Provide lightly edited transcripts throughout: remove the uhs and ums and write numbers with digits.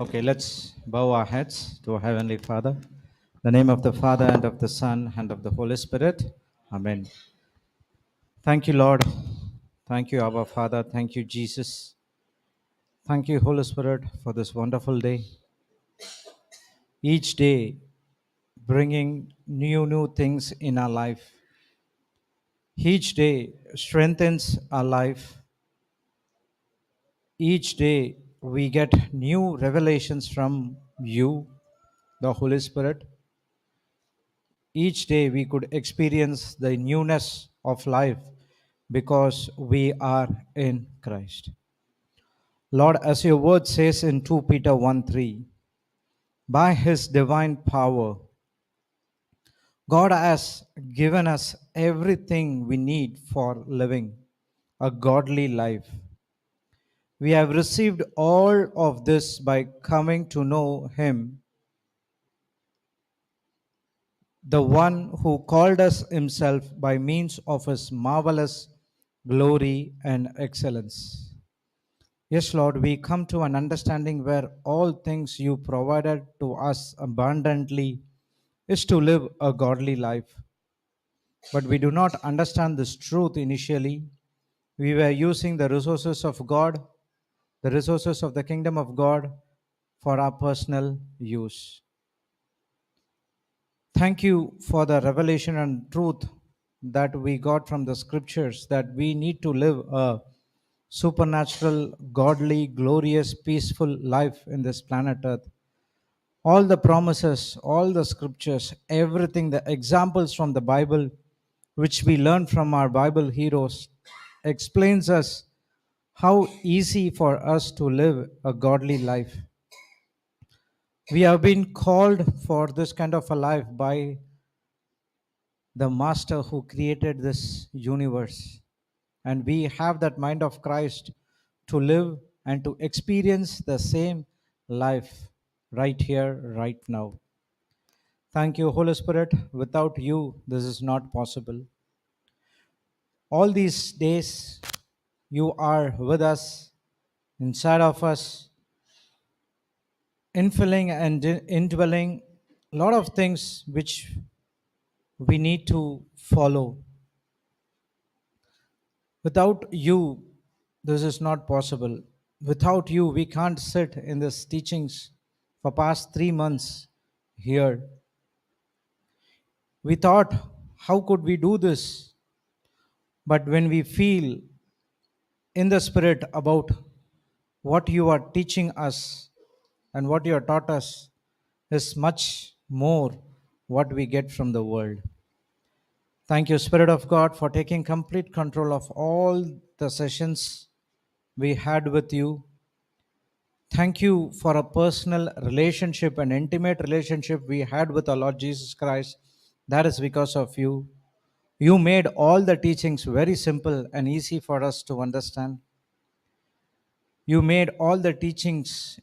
Okay, let's bow our heads to our Heavenly Father. In the name of the Father, and of the Son, and of the Holy Spirit. Amen. Thank you, Lord. Thank you, Abba Father. Thank you, Jesus. Thank you, Holy Spirit, for this wonderful day. Each day bringing new things in our life. Each day strengthens our life. Each day we get new revelations from you, the Holy Spirit. Each day we could experience the newness of life because we are in Christ. Lord, as your word says in 2 Peter 1 3, by his divine power, God has given us everything we need for living a godly life. We have received all of this by coming to know him, the one who called us himself by means of his marvelous glory and excellence. Yes, Lord, we come to an understanding where all things you provided to us abundantly is to live a godly life. But we do not understand this truth initially. We were using the resources of God, the resources of the kingdom of God, for our personal use. Thank you for the revelation and truth that we got from the scriptures that we need to live a supernatural, godly, glorious, peaceful life in this planet Earth. All the promises, all the scriptures, everything, the examples from the Bible, which we learn from our Bible heroes, explains us how easy for us to live a godly life. We have been called for this kind of a life by the master who created this universe. And we have that mind of Christ to live and to experience the same life right here, right now. Thank you, Holy Spirit. Without you, this is not possible. All these days, you are with us, inside of us, infilling and indwelling a lot of things which we need to follow. Without you, this is not possible. Without you, we can't sit in these teachings for past 3 months here. We thought, how could we do this? But when we feel in the spirit about what you are teaching us and what you have taught us is much more what we get from the world. Thank you, Spirit of God, for taking complete control of all the sessions we had with you. Thank you for a personal relationship, an intimate relationship we had with our Lord Jesus Christ. That is because of you. You made all the teachings very simple and easy for us to understand. You made all the teachings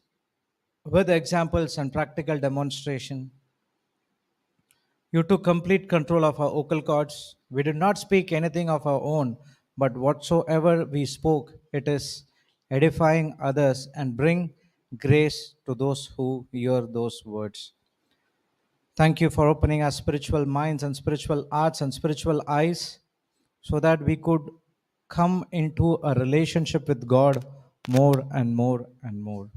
with examples and practical demonstration. You took complete control of our vocal cords. We did not speak anything of our own, but whatsoever we spoke, it is edifying others and bring grace to those who hear those words. Thank you for opening our spiritual minds and spiritual hearts and spiritual eyes so that we could come into a relationship with God more and more and more.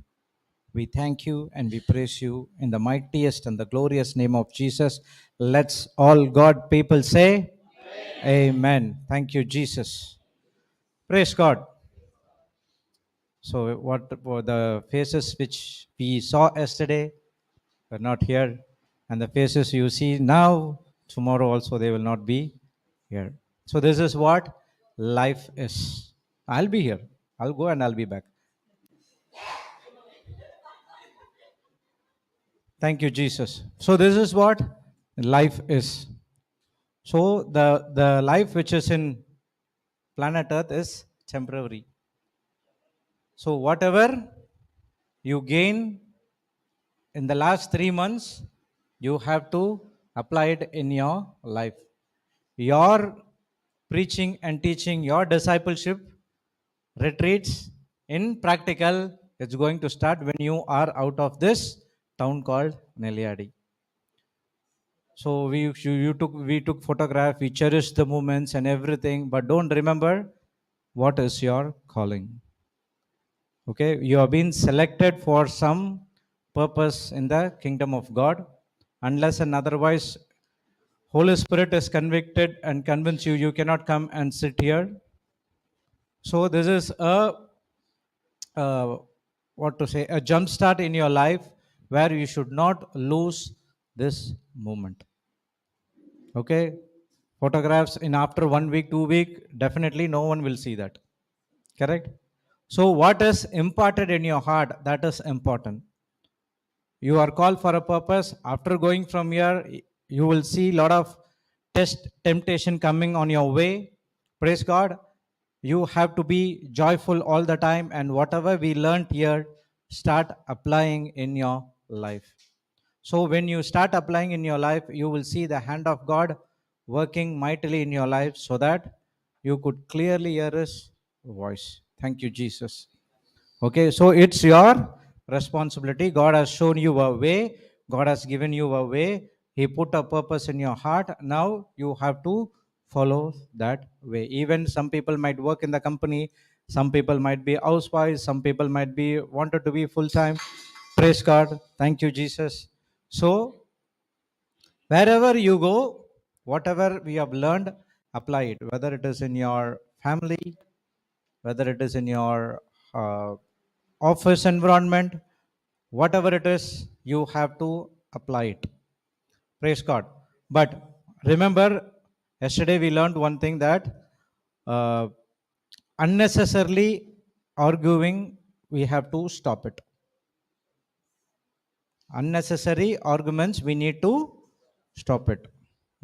We thank you and we praise you in the mightiest and the glorious name of Jesus. Let's all God people say, Amen. Thank you, Jesus. Praise God. So, what were the faces which we saw yesterday were not here, and the faces you see now, tomorrow also they will not be here. So, this is what life is. I'll be here. I'll go and I'll be back. Thank you, Jesus. So, this is what life is. So the life which is in planet Earth is temporary. So whatever you gain in the last 3 months, you have to apply it in your life. Your preaching and teaching, your discipleship retreats in practical It's going to start when you are out of this town called Neliadi. So we took photograph, we cherished the moments and everything, but don't remember what is your calling. Okay, you have been selected for some purpose in the kingdom of God. Unless and otherwise, Holy Spirit is convicted and convince you, you cannot come and sit here. So this is a jump start in your life where you should not lose this moment. Okay, photographs in after 1 week, 2 week, definitely no one will see that. Correct? So what is imparted in your heart, that is important. You are called for a purpose. After going from here, you will see a lot of test, temptation coming on your way. Praise God. You have to be joyful all the time, and whatever we learned here, start applying in your life. So when you start applying in your life, you will see the hand of God working mightily in your life so that you could clearly hear his voice. Thank you, Jesus. Okay, so it's your responsibility. God has shown you a way, God has given you a way. He put a purpose in your heart. Now you have to follow that way. Even some people might work in the company, some people might be housewives, some people might be wanted to be full time. Praise God. Thank you, Jesus. So wherever you go, whatever we have learned, apply it. Whether it is in your family, whether it is in your office environment, whatever it is, you have to apply it. Praise God. But remember, yesterday we learned one thing, that uh, unnecessarily arguing, we have to stop it. Unnecessary arguments, we need to stop it,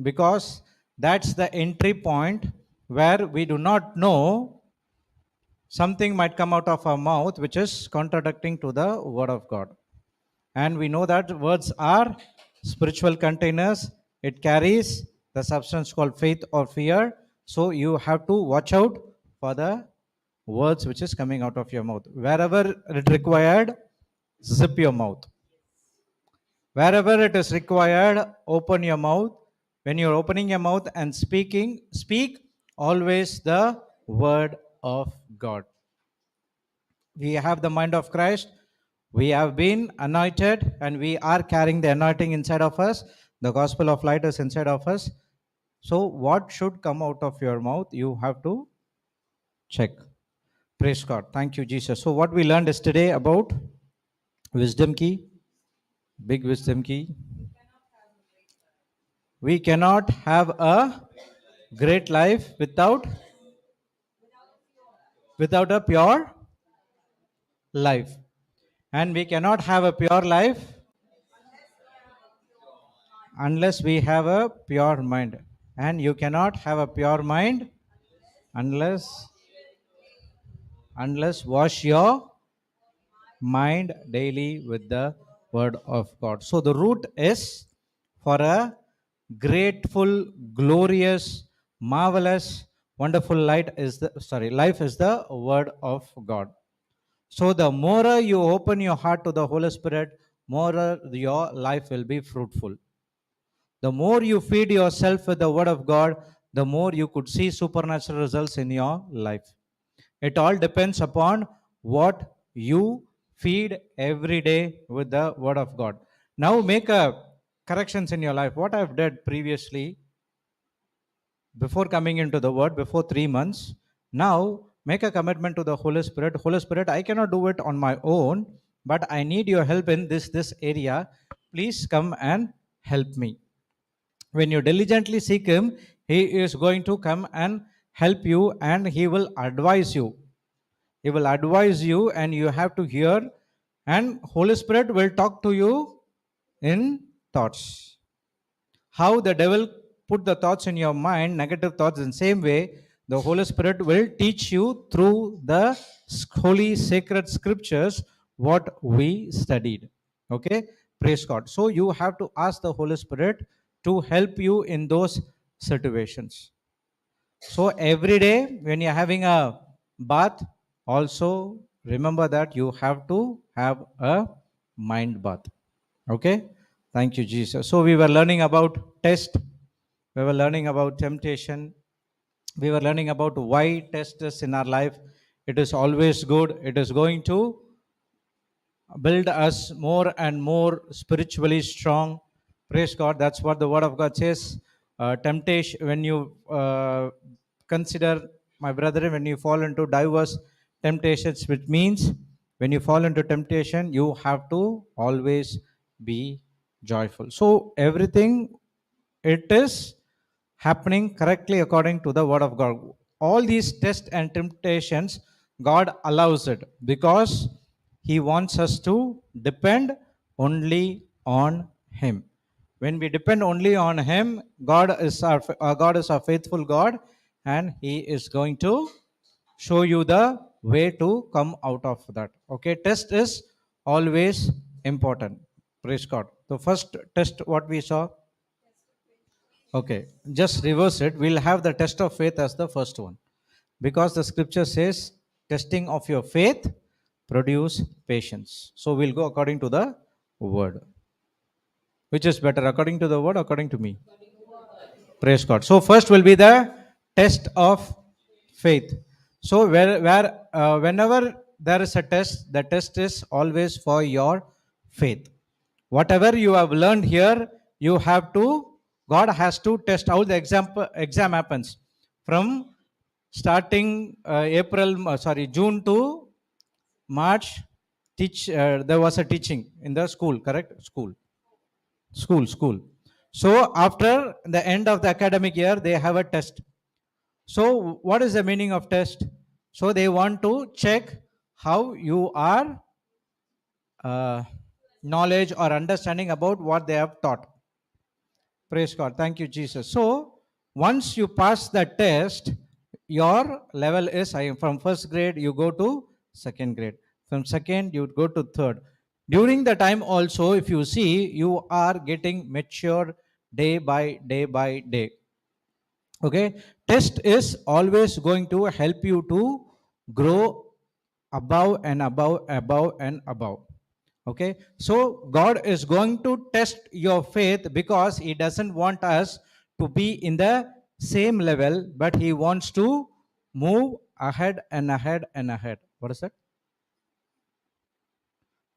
because that's the entry point where we do not know, something might come out of our mouth which is contradicting to the word of God. And we know that words are spiritual containers. It carries the substance called faith or fear. So you have to watch out for the words which is coming out of your mouth. Wherever it required, zip your mouth. Wherever it is required, open your mouth. When you're opening your mouth and speaking, speak always the word of God. We have the mind of Christ. We have been anointed and we are carrying the anointing inside of us. The gospel of light is inside of us. So what should come out of your mouth, you have to check. Praise God. Thank you, Jesus. So what we learned yesterday about wisdom key, big wisdom key. We cannot have a great life without a pure life. And we cannot have a pure life unless we have a pure mind. And you cannot have a pure mind unless wash your mind daily with the word of God. So the root is for a grateful, glorious, marvelous, wonderful life is the word of God. So the more you open your heart to the Holy Spirit, more your life will be fruitful. The more you feed yourself with the word of God, the more you could see supernatural results in your life. It all depends upon what you feed every day with the word of God. Now make a corrections in your life. What I've did previously, before coming into the word, before 3 months, now make a commitment to the Holy Spirit. Holy Spirit, I cannot do it on my own, but I need your help in this area. Please come and help me. When you diligently seek him, he is going to come and help you, and he will advise you. He will advise you, and you have to hear, and Holy Spirit will talk to you in thoughts. How the devil put the thoughts in your mind, negative thoughts, in the same way, the Holy Spirit will teach you through the holy sacred scriptures what we studied. Okay, praise God. So you have to ask the Holy Spirit to help you in those situations. So every day when you're having a bath, also remember that you have to have a mind bath. Okay? Thank you, Jesus. So we were learning about test, we were learning about temptation, we were learning about why test is in our life. It is always good. It is going to build us more and more spiritually strong. Praise God. That's what the Word of God says. Temptation, when you consider, my brethren, when you fall into diverse temptations, which means when you fall into temptation, you have to always be joyful. So, everything, it is happening correctly according to the Word of God. All these tests and temptations, God allows it because He wants us to depend only on Him. When we depend only on Him, God is our faithful God, and He is going to show you the way to come out of that. Okay, test is always important. Praise God. The first test, what we saw. Okay, just reverse it. We'll have the test of faith as the first one. Because the scripture says, testing of your faith produce patience. So we'll go according to the word. Which is better, according to the word, according to me? Praise God. So first will be the test of faith. So whenever there is a test, the test is always for your faith. Whatever you have learned here, you have to, God has to test out. The exam happens from starting June to March. There was a teaching in the school, correct? School. So after the end of the academic year, they have a test. So what is the meaning of test? So they want to check how you are uh, knowledge or understanding about what they have taught. Praise God. Thank you, Jesus. So once you pass the test, your level is from first grade, you go to second grade. From second, you go to third. During the time also, if you see, you are getting mature day by day by day. Okay, test is always going to help you to grow above and above. Okay, so God is going to test your faith because He doesn't want us to be in the same level, but He wants to move ahead and ahead and ahead. What is that?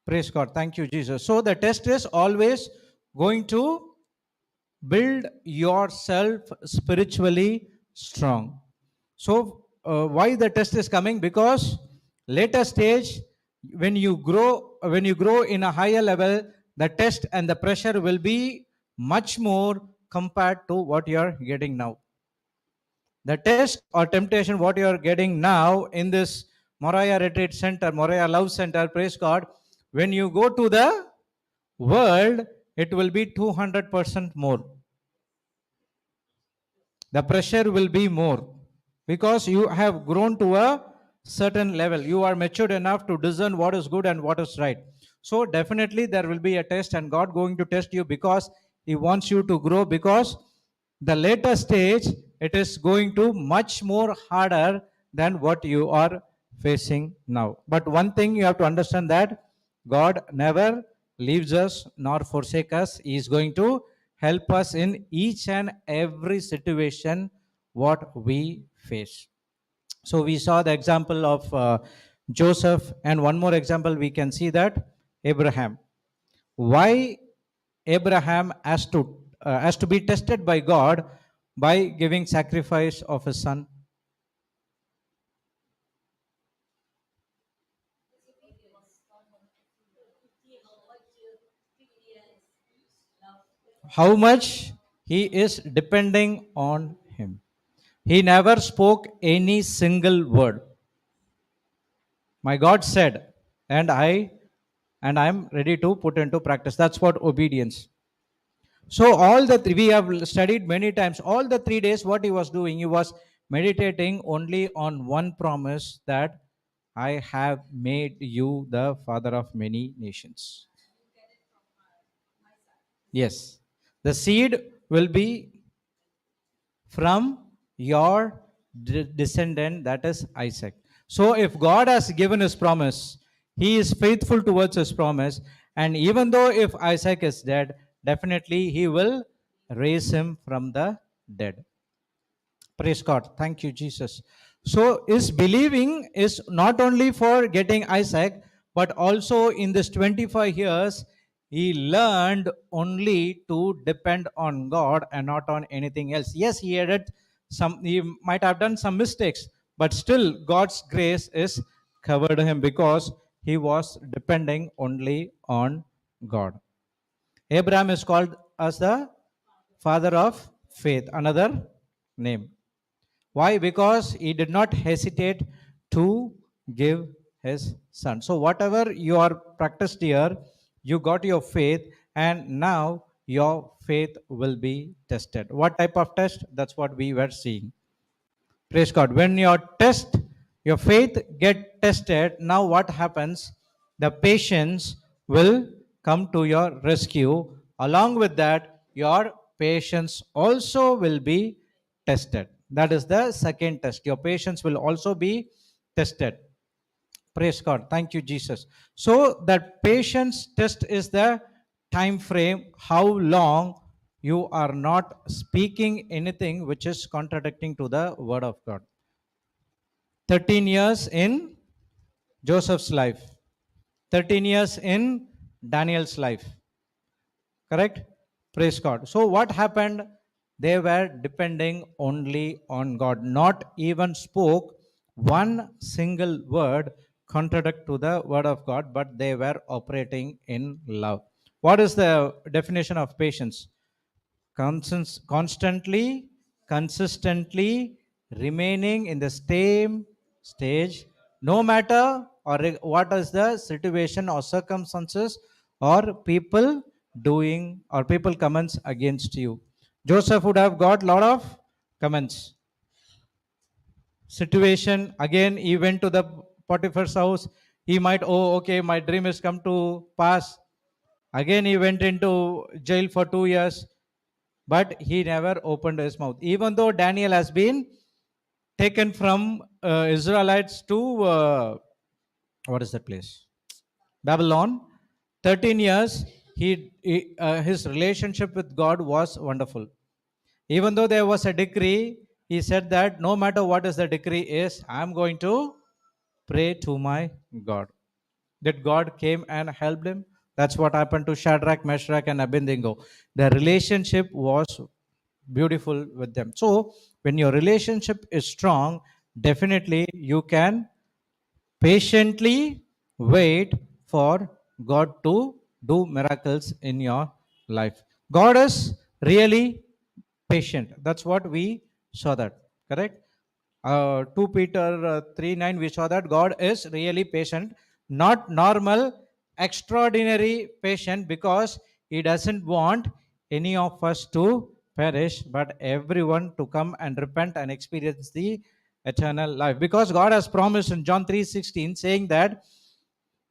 Praise God. Thank you, Jesus. So the test is always going to build yourself spiritually strong. So why the test is coming? Because later stage, when you grow in a higher level, the test and the pressure will be much more compared to what you are getting now. The test or temptation what you are getting now in this Moriah Retreat Center, Moriah Love Center, praise God, when you go to the world, it will be 200% more. The pressure will be more because you have grown to a certain level. You are matured enough to discern what is good and what is right. So definitely there will be a test, and God going to test you because He wants you to grow, because the later stage it is going to much more harder than what you are facing now. But one thing you have to understand, that God never leaves us nor forsake us. He is going to help us in each and every situation what we face. So we saw the example of Joseph, and one more example we can see, that Abraham. Why Abraham has to be tested by God by giving sacrifice of his son? How much he is depending on him. He never spoke any single word. My God said, and I'm ready to put into practice. That's what obedience. So we have studied many times. All the 3 days, what he was doing, he was meditating only on one promise, that I have made you the father of many nations. Yes, the seed will be from your descendant, that is Isaac. So if God has given his promise, he is faithful towards his promise. And even though if Isaac is dead, definitely he will raise him from the dead. Praise God. Thank you, Jesus. So, is believing is not only for getting Isaac, but also in this 25 years, he learned only to depend on God and not on anything else. Yes, he might have done some mistakes, but still God's grace is covered him because he was depending only on God. Abraham is called as the father of faith, another name. Why? Because he did not hesitate to give his son. So, whatever you are practiced here, you got your faith, and now your faith will be tested. What type of test? That's what we were seeing. Praise God. When your faith get tested, now what happens? The patience will come to your rescue. Along with that, your patience also will be tested. That is the second test. Your patience will also be tested. Praise God. Thank you, Jesus. So that patience test is the time frame, how long you are not speaking anything which is contradicting to the word of God. 13 years in Joseph's life, 13 years in Daniel's life. Correct? Praise God. So, what happened? They were depending only on God, not even spoke one single word contradict to the word of God, but they were operating in love. What is the definition of patience? Constantly, consistently remaining in the same stage, no matter or what is the situation or circumstances or people doing or people comments against you. Joseph would have got a lot of comments. Situation again, he went to the Potiphar's house. He might, oh, okay, my dream has come to pass. Again, he went into jail for 2 years. But he never opened his mouth. Even though Daniel has been taken from Israelites to what is that place? Babylon. 13 years, his relationship with God was wonderful. Even though there was a decree, he said that no matter what is the decree is, I am going to pray to my God. That God came and helped him. That's what happened to Shadrach, Meshach, and Abednego. The relationship was beautiful with them. So, when your relationship is strong, definitely you can patiently wait for God to do miracles in your life. God is really patient. That's what we saw that. Correct? 2 Peter 3:9, we saw that God is really patient, not normal, extraordinary patient, because he doesn't want any of us to perish, but everyone to come and repent and experience the eternal life. Because God has promised in John 3:16, saying that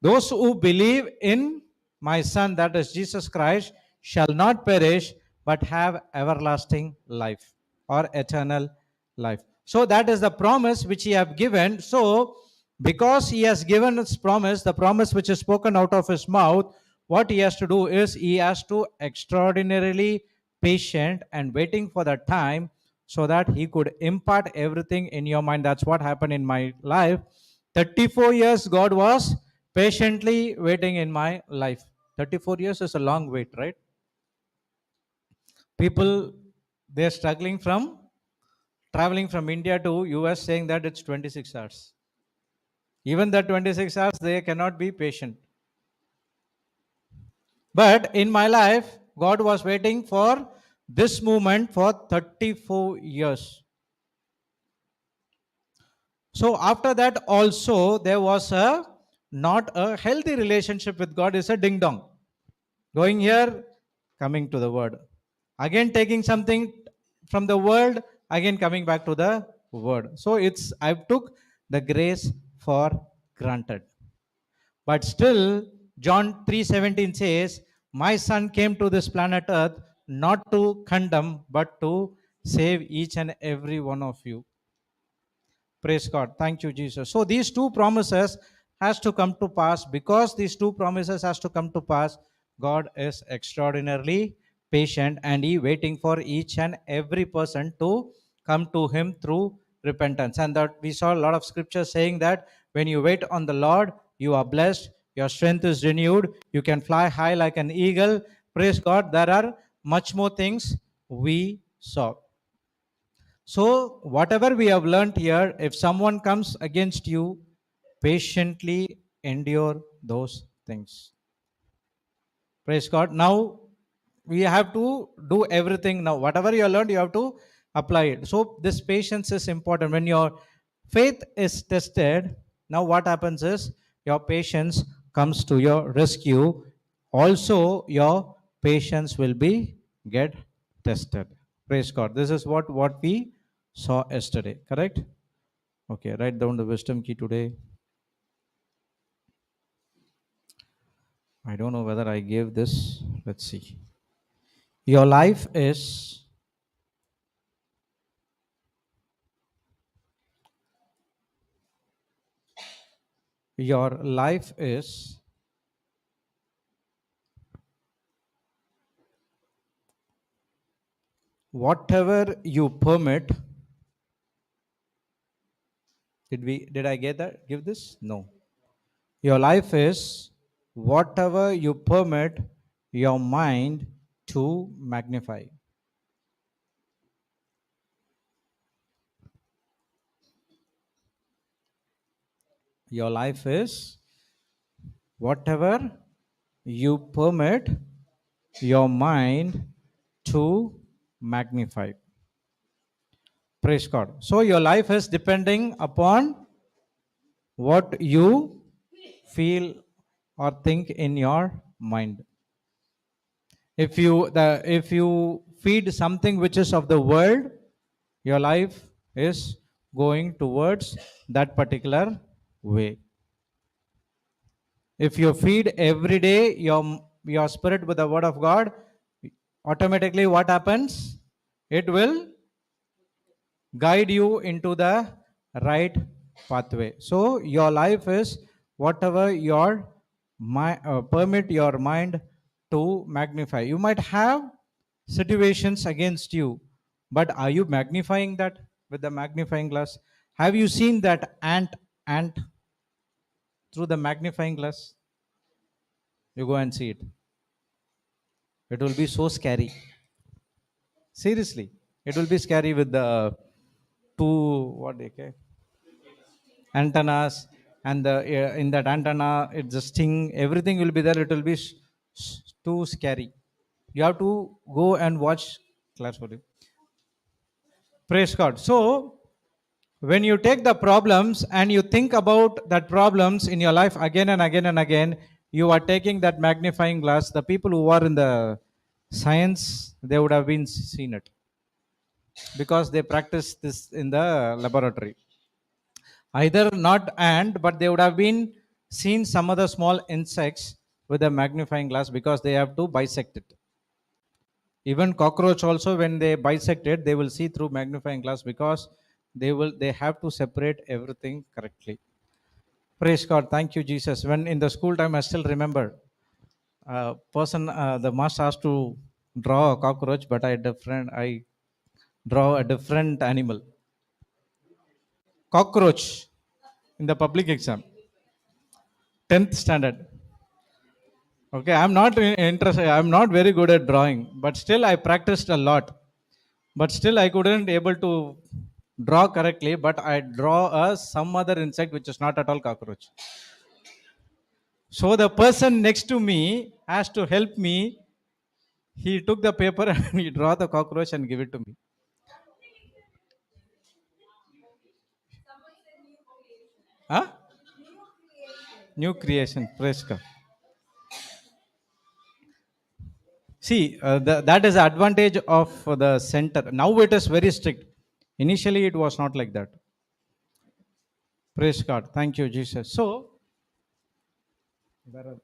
those who believe in my Son, that is Jesus Christ, shall not perish but have everlasting life or eternal life. So that is the promise which he have given. So because he has given his promise, the promise which is spoken out of his mouth, what he has to do is he has to extraordinarily patient and waiting for the time so that he could impart everything in your mind. That's what happened in my life. 34 years God was patiently waiting in my life. 34 years is a long wait, right? People, they're struggling from traveling from India to US, saying that it's 26 hours. Even that 26 hours, they cannot be patient. But in my life, God was waiting for this moment for 34 years. So after that also, there was a not a healthy relationship with God, is a ding dong. Going here, coming to the word. Again taking something from the world, again coming back to the word. So I took the grace for granted. But still, John 3:17 says, my son came to this planet earth not to condemn, but to save each and every one of you. Praise God. Thank you, Jesus. So these two promises has to come to pass. Because these two promises has to come to pass, God is extraordinarily patient and he waiting for each and every person to come to him through repentance. And that we saw a lot of scripture saying that when you wait on the Lord, you are blessed, your strength is renewed, you can fly high like an eagle. Praise God. There are much more things we saw. So, whatever we have learned here, if someone comes against you, patiently endure those things. Praise God. Now, we have to do everything now. Whatever you have learned, you have to apply it. So, this patience is important. When your faith is tested, now what happens is your patience comes to your rescue. Also, your patience will be get tested. Praise God. This is what we saw yesterday. Correct? Okay, write down the wisdom key today. I don't know whether I gave this. Let's see. Your life is whatever you permit. Did I get that? Give this? No. Your life is whatever you permit your mind to magnify. Your life is whatever you permit your mind to magnify. Praise God. So your life is depending upon what you feel or think in your mind. If you feed something which is of the world, your life is going towards that particular way. If you feed every day your spirit with the word of God, automatically what happens? It will guide you into the right pathway. So your life is whatever your permit your mind to magnify. You might have situations against you, but are you magnifying that with the magnifying glass? Have you seen that ant through the magnifying glass? You go and see it. It will be so scary. Seriously, it will be scary with the two what they call antennas, and the in that antenna it's a sting. Everything will be there. It will be too scary. You have to go and watch class for you. Praise God. So when you take the problems and you think about that problems in your life again and again and again, you are taking that magnifying glass. The people who are in the science, they would have been seen it because they practice this in the laboratory. Either not ant, but they would have been seen some other small insects with a magnifying glass because they have to bisect it. Even cockroach also, when they bisect it, they will see through magnifying glass because they have to separate everything correctly. Praise God. Thank you, Jesus. When in the school time, I still remember the master asked to draw a cockroach, but I draw a different animal. Cockroach in the public exam, 10th standard. Okay, I'm not interested. I'm not very good at drawing, but still I practiced a lot. But still I couldn't able to draw correctly. But I draw some other insect which is not at all cockroach. So the person next to me has to help me. He took the paper and he draw the cockroach and give it to me. Huh? New creation. Praise God. See, that is the advantage of the center. Now it is very strict. Initially, it was not like that. Praise God. Thank you, Jesus. So,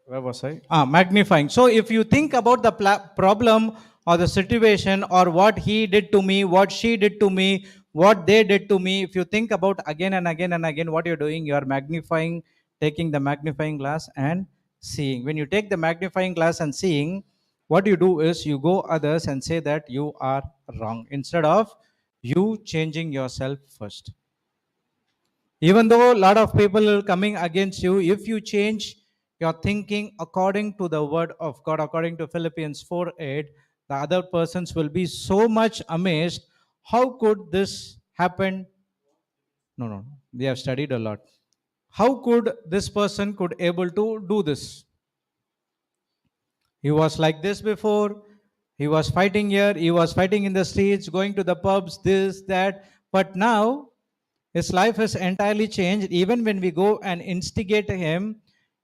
where was I? Magnifying. So, if you think about the problem or the situation or what he did to me, what she did to me, what they did to me. If you think about again and again and again what you're doing, you are magnifying, taking the magnifying glass and seeing. When you take the magnifying glass and seeing, what you do is you go others and say that you are wrong, instead of you changing yourself first. Even though a lot of people are coming against you, if you change your thinking according to the word of God, according to Philippians 4:8, the other persons will be so much amazed. How could this happen? No, we have studied a lot. How could this person could able to do this? He was like this before. He was fighting here. He was fighting in the streets, going to the pubs, this, that. But now his life has entirely changed. Even when we go and instigate him,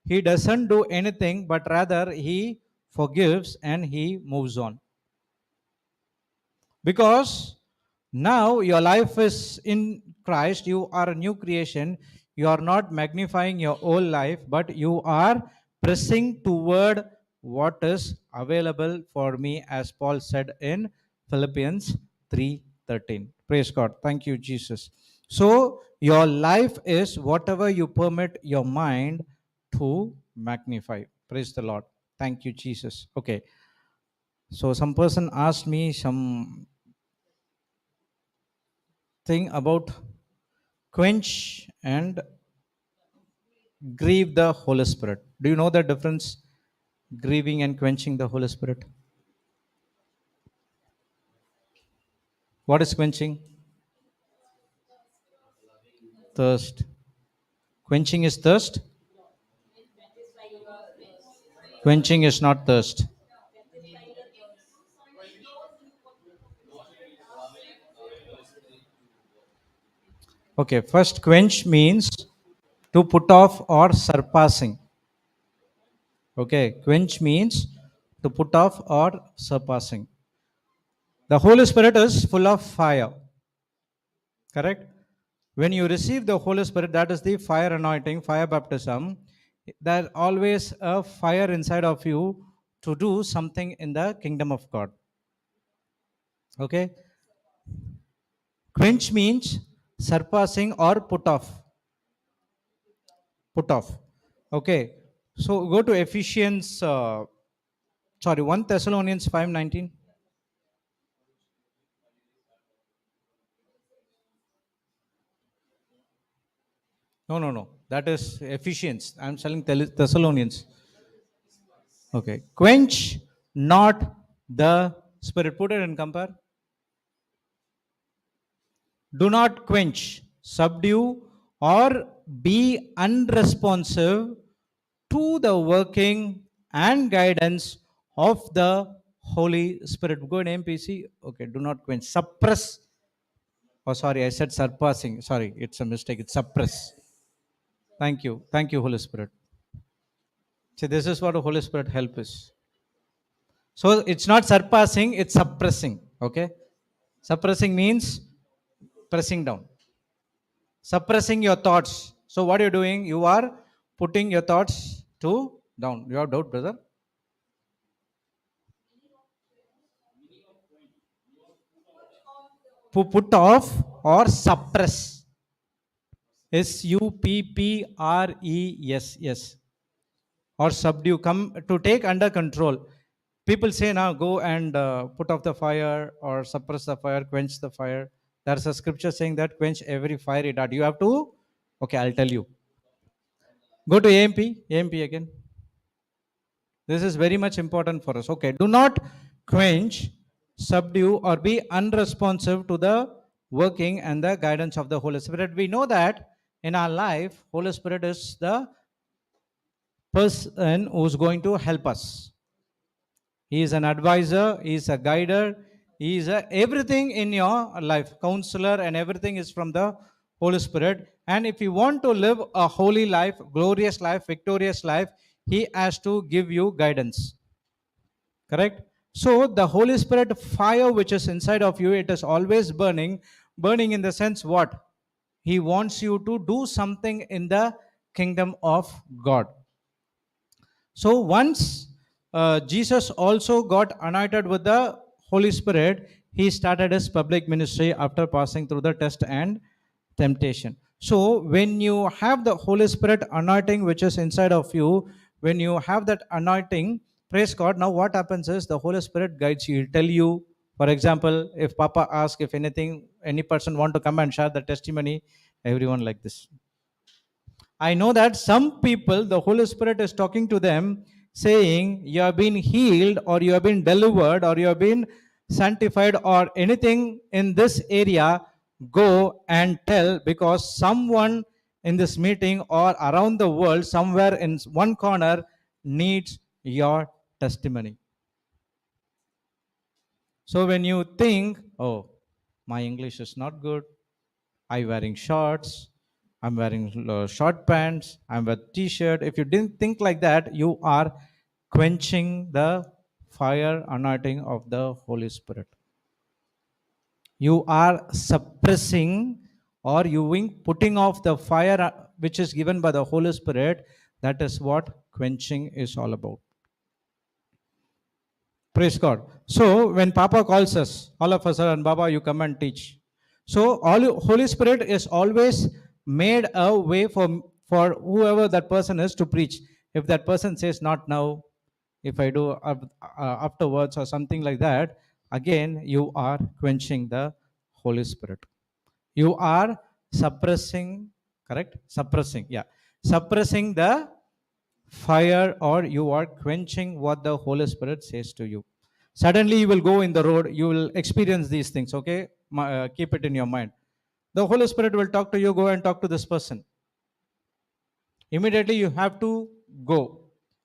he doesn't do anything, but rather he forgives and he moves on. Because now your life is in Christ, you are a new creation. You are not magnifying your old life, but you are pressing toward what is available for me, as Paul said in Philippians 3:13. Praise God. Thank you, Jesus. So your life is whatever you permit your mind to magnify. Praise the Lord. Thank you, Jesus. Okay. So some person asked me some thing about quench and grieve the Holy Spirit. Do you know the difference? Grieving and quenching the Holy Spirit. What is quenching? Thirst. Quenching is thirst. Quenching is not thirst. Okay, first quench means to put off or surpassing. Okay, quench means to put off or surpassing. The Holy Spirit is full of fire. Correct? When you receive the Holy Spirit, that is the fire anointing, fire baptism. There's always a fire inside of you to do something in the kingdom of God. Okay? Quench means surpassing or put off. Put off. Okay. So go to Ephesians, 1 Thessalonians 5:19. No. That is Ephesians. I'm telling Thessalonians. Okay. Quench not the spirit. Put it and compare. Do not quench, subdue, or be unresponsive to the working and guidance of the Holy Spirit. Go in MPC. Okay, do not quench. Suppress. Oh, sorry, I said surpassing. Sorry, it's a mistake. It's suppress. Thank you. Thank you, Holy Spirit. See, this is what the Holy Spirit help is. So it's not surpassing, it's suppressing. Okay? Suppressing means pressing down. Suppressing your thoughts. So what you're doing, you are putting your thoughts to down. You have doubt, brother? Put off or suppress. Suppress. Or subdue. Come to take under control. People say now go and put off the fire or suppress the fire, quench the fire. There's a scripture saying that quench every fiery dart. You have to, okay, I'll tell you. Go to AMP again. This is very much important for us. Okay, do not quench, subdue, or be unresponsive to the working and the guidance of the Holy Spirit. We know that in our life, Holy Spirit is the person who's going to help us. He is an advisor, he is a guider, he is everything in your life, counselor, and everything is from the Holy Spirit. And if you want to live a holy life, glorious life, victorious life, he has to give you guidance. Correct? So the Holy Spirit fire which is inside of you, it is always burning. Burning in the sense what? He wants you to do something in the kingdom of God. So once Jesus also got anointed with the Holy Spirit, he started his public ministry after passing through the test and temptation. So, when you have the Holy Spirit anointing which is inside of you, when you have that anointing, praise God, now what happens is the Holy Spirit guides you. He'll tell you, for example, if Papa asks if anything, any person want to come and share the testimony, everyone like this. I know that some people, the Holy Spirit is talking to them, saying, you have been healed, or you have been delivered, or you have been sanctified, or anything in this area, go and tell, because someone in this meeting or around the world, somewhere in one corner, needs your testimony. So when you think, oh, my English is not good, I'm wearing shorts, I'm wearing short pants, I'm wearing t-shirt. If you didn't think like that, you are quenching the fire anointing of the Holy Spirit. You are suppressing or you putting off the fire which is given by the Holy Spirit. That is what quenching is all about. Praise God. So when Papa calls us, all of us are, and Baba, you come and teach. So Holy Spirit is always made a way for whoever that person is to preach. If that person says not now, if I do afterwards or something like that, again you are quenching the Holy Spirit. You are suppressing, correct? Suppressing, yeah. Suppressing the fire, or you are quenching what the Holy Spirit says to you. Suddenly you will go in the road, you will experience these things, okay? Keep it in your mind. The Holy Spirit will talk to you, go and talk to this person. Immediately you have to go.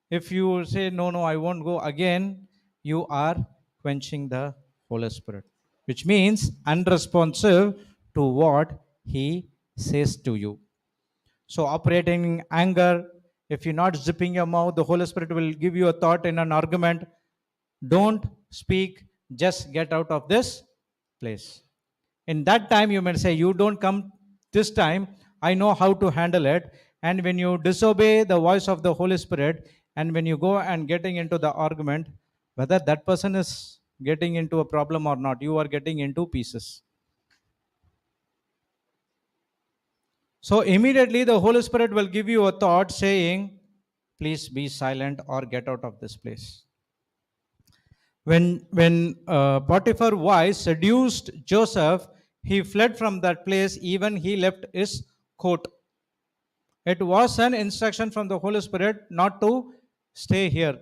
If you say, no, I won't go, again, you are quenching the Holy Spirit, which means unresponsive to what He says to you. So operating in anger, if you're not zipping your mouth, the Holy Spirit will give you a thought in an argument. Don't speak, just get out of this place. In that time, you may say, you don't come this time, I know how to handle it. And when you disobey the voice of the Holy Spirit, and when you go and getting into the argument, whether that person is getting into a problem or not, you are getting into pieces. So immediately the Holy Spirit will give you a thought saying, please be silent or get out of this place. When Potiphar's wife seduced Joseph, he fled from that place, even he left his coat. It was an instruction from the Holy Spirit not to stay here.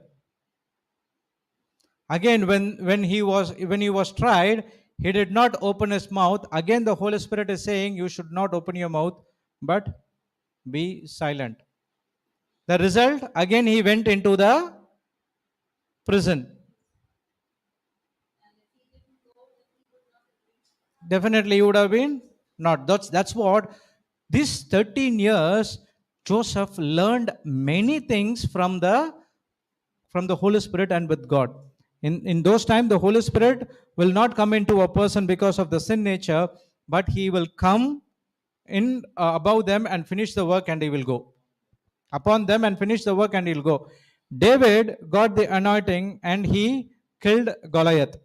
Again, when he was tried, he did not open his mouth. Again, the Holy Spirit is saying, you should not open your mouth, but be silent. The result, again he went into the prison. Definitely you would have been not. That's what these 13 years Joseph learned many things from the Holy Spirit and with God. In those times, the Holy Spirit will not come into a person because of the sin nature, but he will come in above them and finish the work, and he will go upon them and finish the work, and he'll go. David got the anointing and he killed Goliath.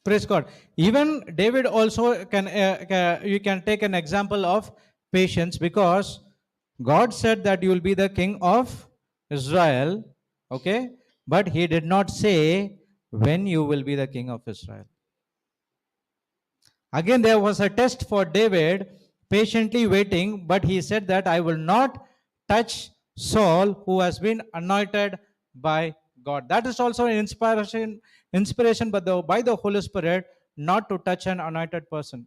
Praise God. Even David also you can take an example of patience, because God said that you will be the king of Israel, okay? But he did not say when you will be the king of Israel. Again, there was a test for David, patiently waiting, but he said that I will not touch Saul, who has been anointed by God. That is also an inspiration by the Holy Spirit, not to touch an anointed person.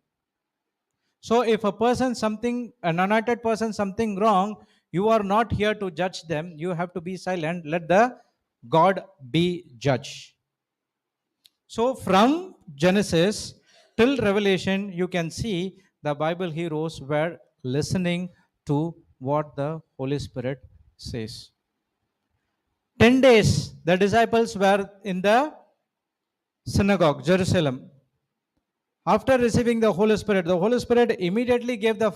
So if an anointed person, something wrong, you are not here to judge them. You have to be silent. Let the God be judge. So from Genesis till Revelation, you can see the Bible heroes were listening to what the Holy Spirit says. 10 days, the disciples were in the synagogue, Jerusalem. After receiving the Holy Spirit immediately gave the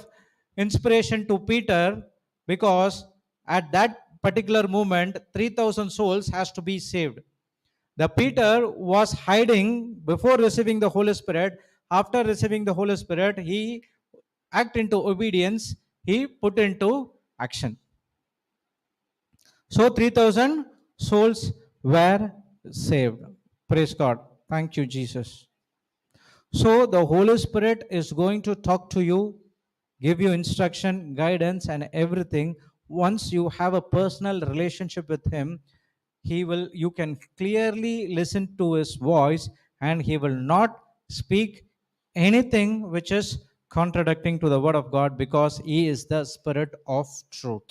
inspiration to Peter, because at that particular moment, 3,000 souls has to be saved. The Peter was hiding before receiving the Holy Spirit. After receiving the Holy Spirit, he act into obedience, he put into action. So 3,000 souls were saved. Praise God. Thank you, Jesus. So the Holy Spirit is going to talk to you, give you instruction, guidance, and everything. Once you have a personal relationship with Him, you can clearly listen to His voice, and He will not speak anything which is contradicting to the Word of God, because He is the Spirit of truth.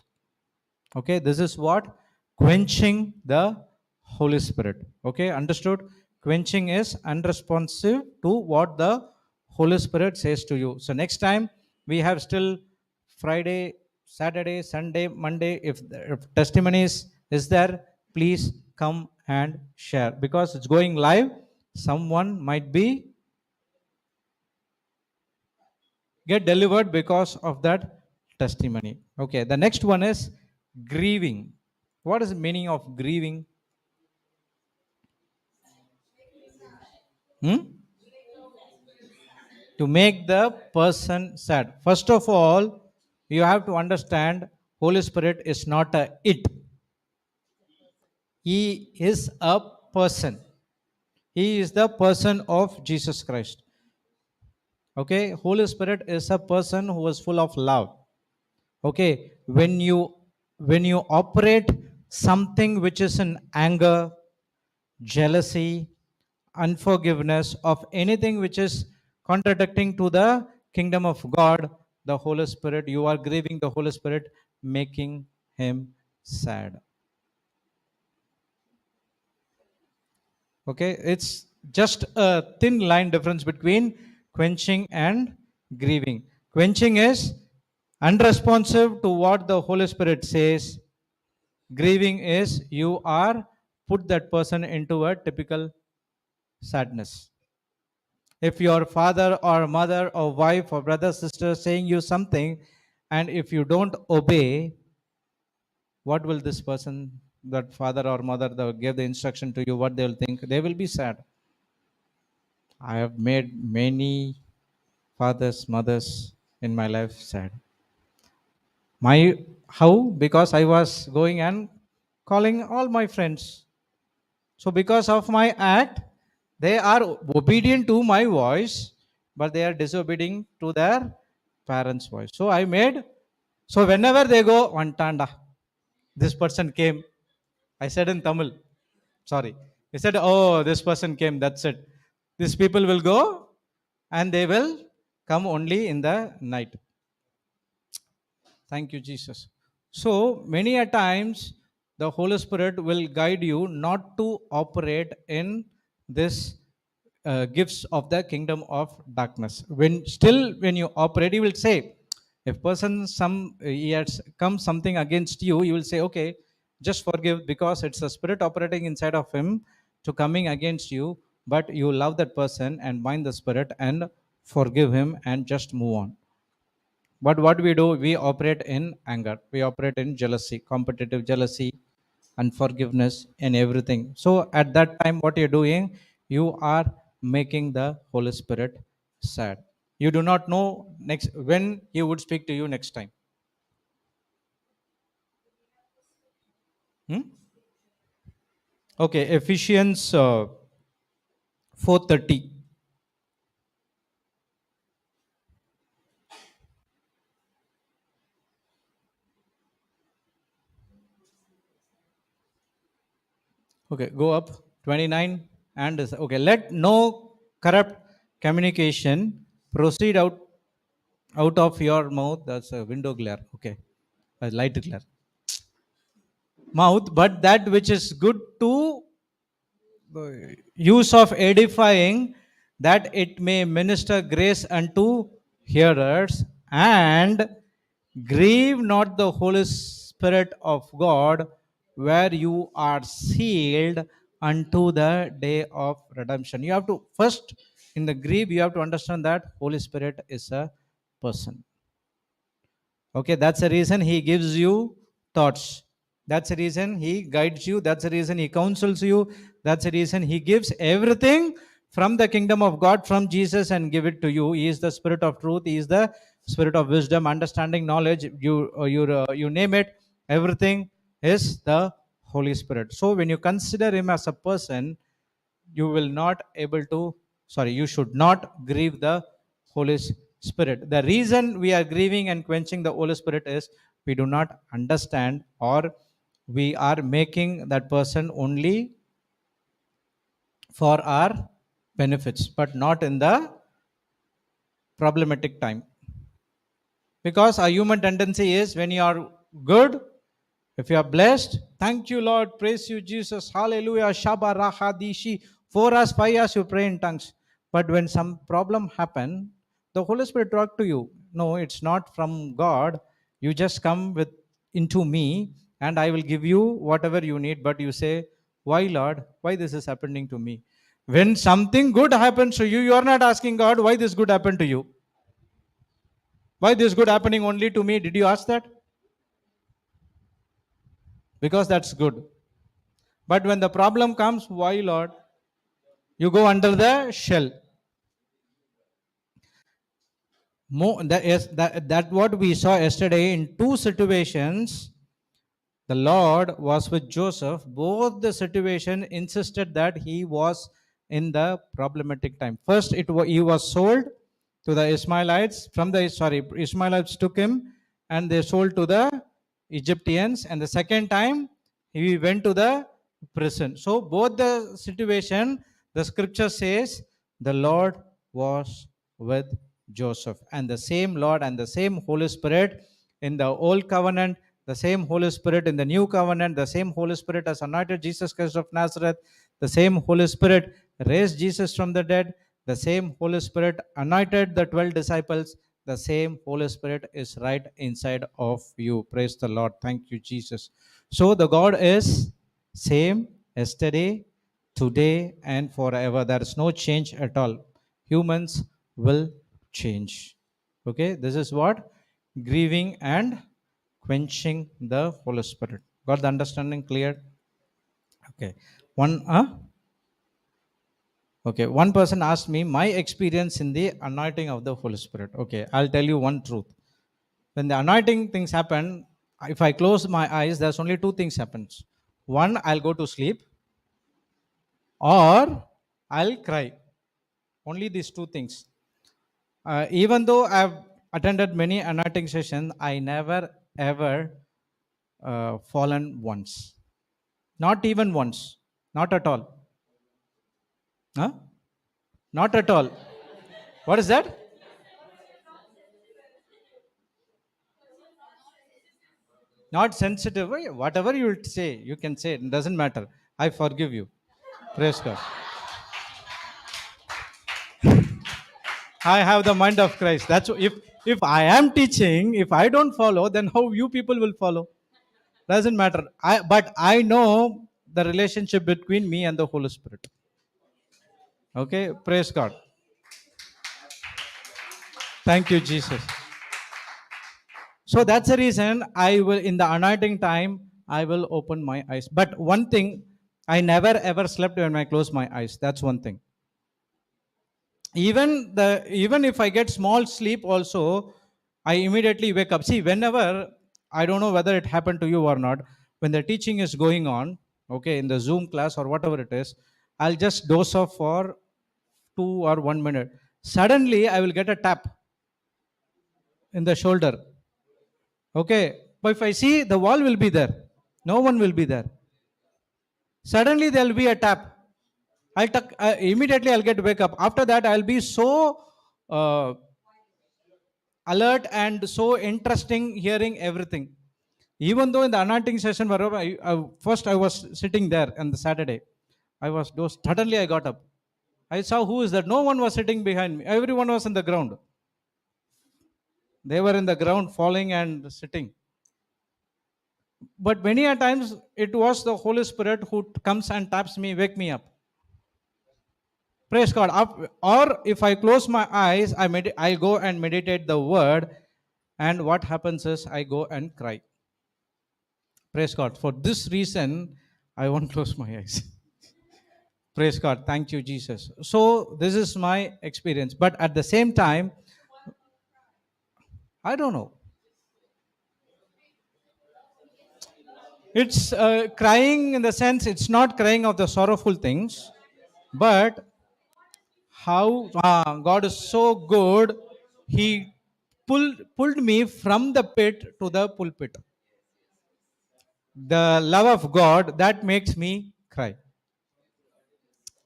Okay, this is what quenching the Holy Spirit. Okay, understood? Quenching is unresponsive to what the Holy Spirit says to you. So next time we have still Friday, Saturday, Sunday, Monday. If testimonies is there, please come and share, because it's going live. Someone might be get delivered because of that testimony. Okay, the next one is grieving. What is the meaning of grieving? Hmm? To make the person sad. First of all, you have to understand Holy Spirit is not a it. He is a person. He is the person of Jesus Christ. Okay, Holy Spirit is a person who is full of love. Okay, when you operate something which is in anger, jealousy, unforgiveness, of anything which is contradicting to the kingdom of God, the Holy Spirit, you are grieving the Holy Spirit, making him sad. Okay, it's just a thin line difference between quenching and grieving. Quenching is unresponsive to what the Holy Spirit says. Grieving is you are put that person into a typical sadness. If your father or mother or wife or brother, sister saying you something, and if you don't obey, what will this person, that father or mother that gave the instruction to you, what they will think? They will be sad. I have made many fathers, mothers in my life sad. How? Because I was going and calling all my friends. So because of my act, they are obedient to my voice, but they are disobedient to their parents' voice. So I made, so whenever they go, Vantanda, this person came. I said in Tamil, sorry. I said, oh, this person came, that's it. These people will go and they will come only in the night. Thank you, Jesus. So many a times the Holy Spirit will guide you not to operate in this gifts of the kingdom of darkness. When you operate, you will say, if person he has come something against you, you will say, okay, just forgive, because it's a spirit operating inside of him to coming against you. But you love that person and bind the spirit and forgive him and just move on. But what we do, we operate in anger, we operate in jealousy, competitive jealousy, unforgiveness, and everything. So at that time, what you're doing, you are making the Holy Spirit sad. You do not know next when he would speak to you next time. Hmm? Okay, Ephesians 4:30. Okay, go up 29 and okay. Let no corrupt communication proceed out of your mouth. That's a window glare. Okay, a light glare. Mouth, but that which is good to use of edifying, that it may minister grace unto hearers, and grieve not the Holy Spirit of God, where you are sealed unto the day of redemption. You have to first, in the grieve, you have to understand that Holy Spirit is a person. Okay, that's the reason he gives you thoughts. That's the reason he guides you. That's the reason he counsels you. That's the reason he gives everything from the kingdom of God, from Jesus, and give it to you. He is the spirit of truth. He is the spirit of wisdom, understanding, knowledge. You name it. Everything is the Holy Spirit. So when you consider him as a person, you will not able to, you should not grieve the Holy Spirit. The reason we are grieving and quenching the Holy Spirit is we do not understand, or we are making that person only for our benefits, but not in the problematic time. Because our human tendency is, when you are good, if you are blessed, thank you, Lord, praise you, Jesus, hallelujah, Shaba Rahadishi, 4 hours, 5 hours you pray in tongues. But when some problem happen, the Holy Spirit talk to you. No, it's not from God. You just come with into me, and I will give you whatever you need. But you say, why, Lord? Why this is happening to me? When something good happens to you, you are not asking God, why this good happened to you? Why this good happening only to me? Did you ask that? Because that's good. But when the problem comes, why, Lord? You go under the shell. That what we saw yesterday in 2 situations. The Lord was with Joseph. Both the situation insisted that he was in the problematic time. First, he was sold to the Ishmaelites. Ishmaelites took him and they sold to the Egyptians. And the second time, he went to the prison. So both the situation, the scripture says, the Lord was with Joseph. And the same Lord and the same Holy Spirit in the old covenant, the same Holy Spirit in the new covenant, the same Holy Spirit has anointed Jesus Christ of Nazareth, the same Holy Spirit raised Jesus from the dead, the same Holy Spirit anointed the 12 disciples, the same Holy Spirit is right inside of you. Praise the Lord. Thank you, Jesus. So the God is same yesterday, today, and forever. There is no change at all. Humans will change. Okay, this is what? Grieving and quenching the Holy Spirit. Got the understanding clear? Okay. One person asked me my experience in the anointing of the Holy Spirit. Okay, I'll tell you one truth. When the anointing things happen, if I close my eyes, there's only 2 things happens. One, I'll go to sleep, or I'll cry. Only these 2 things. Even though I've attended many anointing sessions, I never ever fallen once. Not even once. Not at all. Huh? Not at all. What is that? Not sensitive. Whatever you say, you can say. It doesn't matter. I forgive you. Praise God. I have the mind of Christ. That's if I am teaching, if I don't follow, then how you people will follow? Doesn't matter. But I know the relationship between me and the Holy Spirit. Okay, praise God. Thank you, Jesus. So that's the reason I will, in the anointing time, I will open my eyes. But one thing, I never ever slept when I close my eyes. That's one thing. Even if I get small sleep also, I immediately wake up. See, whenever, I don't know whether it happened to you or not, when the teaching is going on, okay, in the Zoom class or whatever it is, I'll just doze off for 2 or 1 minute. Suddenly, I will get a tap in the shoulder. Okay, but if I see, the wall will be there, no one will be there. Suddenly there will be a tap. Immediately I'll get wake up. After that, I'll be so uh, alert and so interesting hearing everything. Even though in the anointing session, wherever first I was sitting there on the Saturday, I was dozed. Suddenly I got up. I saw who is that. No one was sitting behind me. Everyone was in the ground. They were in the ground, falling and sitting. But many a times it was the Holy Spirit who comes and taps me, wake me up. Praise God. Or if I close my eyes, I go and meditate the word, and what happens is I go and cry. Praise God. For this reason, I won't close my eyes. Praise God. Thank you, Jesus. So this is my experience. But at the same time, I don't know. It's crying in the sense it's not crying of the sorrowful things, but how God is so good. He pulled me from the pit to the pulpit. The love of God that makes me cry.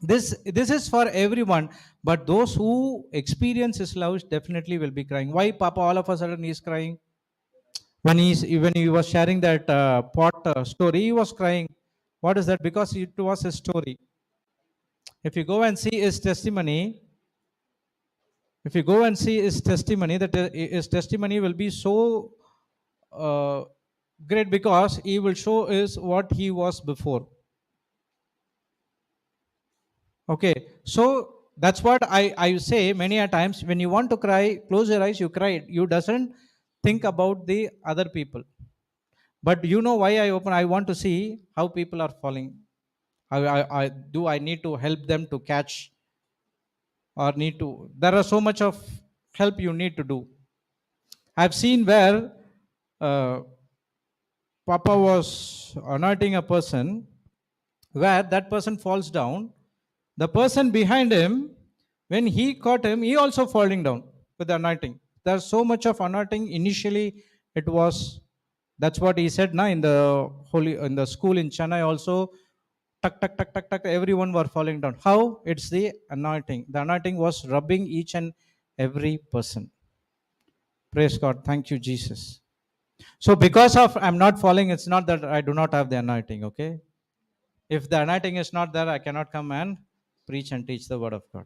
This is for everyone, but those who experience His love definitely will be crying. Why Papa all of a sudden is crying? When he was sharing that pot story, he was crying. What is that? Because it was his story. If you go and see his testimony, that his testimony will be so uh, great, because he will show is what he was before. Okay, so that's what I say many a times. When you want to cry, close your eyes, you cry. You doesn't think about the other people. But you know why I open? I want to see how people are falling. I need to help them to catch, or need to. There are so much of help you need to do. I've seen where uh, Papa was anointing a person, where that person falls down. The person behind him, when he caught him, he also falling down with the anointing. There's so much of anointing. Initially, it was, that's what he said now in the holy in the school in Chennai also. Tuck, tuck, tuck, tuck, tuck, everyone were falling down. How? It's the anointing. The anointing was rubbing each and every person. Praise God. Thank you, Jesus. So because of I'm not falling, it's not that I do not have the anointing, okay? If the anointing is not there, I cannot come and preach and teach the word of God.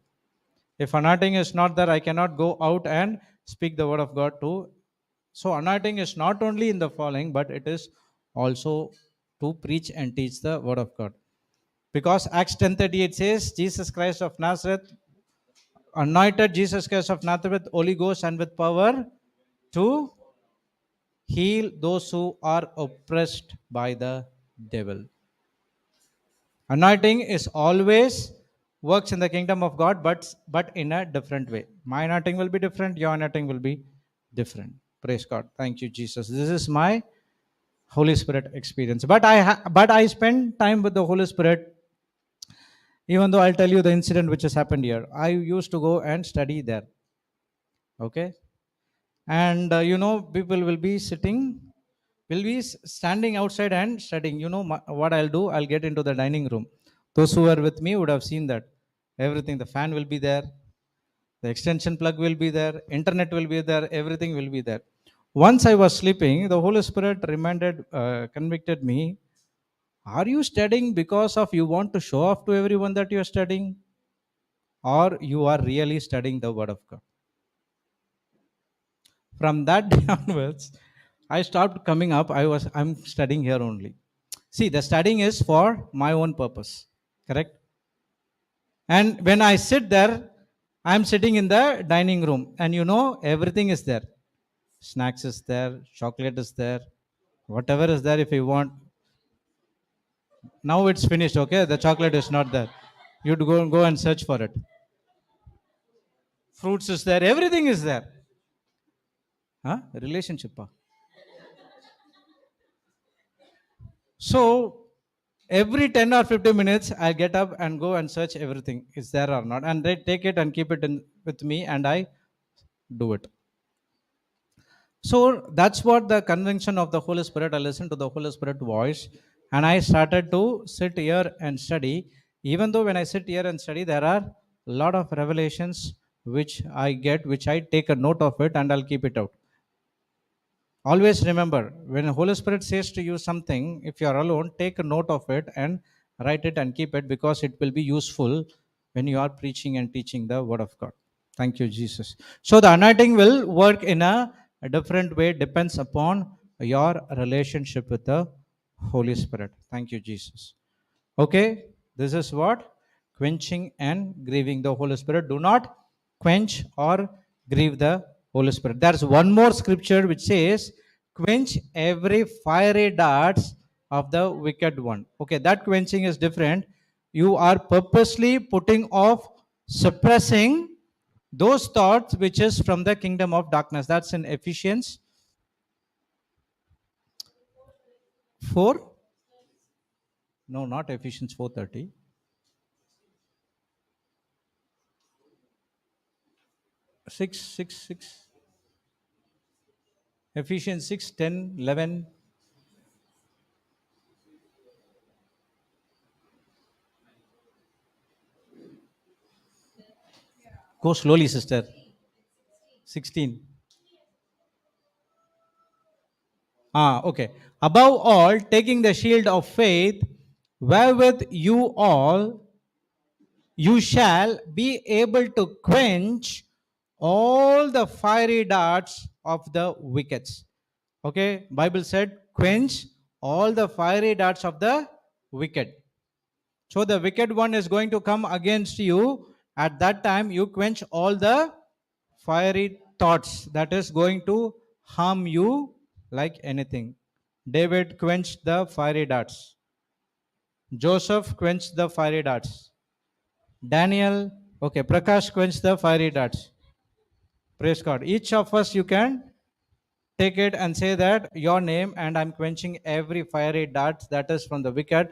If anointing is not there, I cannot go out and speak the word of God to. So anointing is not only in the falling, but it is also to preach and teach the word of God. Because Acts 10:38 says, Jesus Christ of Nazareth, anointed Jesus Christ of Nazareth, Holy Ghost and with power to heal those who are oppressed by the devil. Anointing is always works in the kingdom of God, but in a different way. My anointing will be different, your anointing will be different. Praise God. Thank you, Jesus. This is my Holy Spirit experience. But I spend time with the Holy Spirit. Even though I'll tell you the incident which has happened here, I used to go and study there. Okay, and people will be standing outside and studying. What I'll do? I'll get into the dining room. Those who are with me would have seen that everything. The fan will be there, the extension plug will be there, internet will be there, everything will be there. Once I was sleeping, the Holy Spirit convicted me. Are you studying because of you want to show off to everyone that you are studying, or you are really studying the Word of God? From that day onwards, I stopped coming up. I'm studying here only. See, the studying is for my own purpose, correct? And when I sit there, I'm sitting in the dining room, and everything is there. Snacks is there, chocolate is there, whatever is there if you want. Now it's finished, okay? The chocolate is not there. You'd go and search for it. Fruits is there, everything is there. Huh? Relationship. So every 10 or 15 minutes, I get up and go and search everything is there or not, and they take it and keep it with me, and I do it. So that's what the conviction of the Holy Spirit. I listened to the Holy Spirit voice, and I started to sit here and study. Even though when I sit here and study, there are a lot of revelations which I get, which I take a note of it, and I'll keep it out. Always remember, when the Holy Spirit says to you something, if you are alone, take a note of it and write it and keep it, because it will be useful when you are preaching and teaching the Word of God. Thank you, Jesus. So the anointing will work in a different way, depends upon your relationship with the Holy Spirit. Thank you, Jesus. Okay, this is what? Quenching and grieving the Holy Spirit. Do not quench or grieve the Holy Spirit. There's one more scripture which says, quench every fiery darts of the wicked one. Okay, that quenching is different. You are purposely putting off, suppressing those thoughts which is from the kingdom of darkness. That's in Ephesians 4. No, not Ephesians 4:30. 6. Ephesians 6, 10, 11. Go slowly, sister. 16. Okay. Above all, taking the shield of faith, wherewith you shall be able to quench all the fiery darts of the wicked. Okay, Bible said, quench all the fiery darts of the wicked. So the wicked one is going to come against you. At that time, you quench all the fiery thoughts that is going to harm you like anything. David quenched the fiery darts. Joseph quenched the fiery darts. Daniel, okay, Prakash quenched the fiery darts. Praise God. Each of us, you can take it and say that your name, and I'm quenching every fiery dart that is from the wicked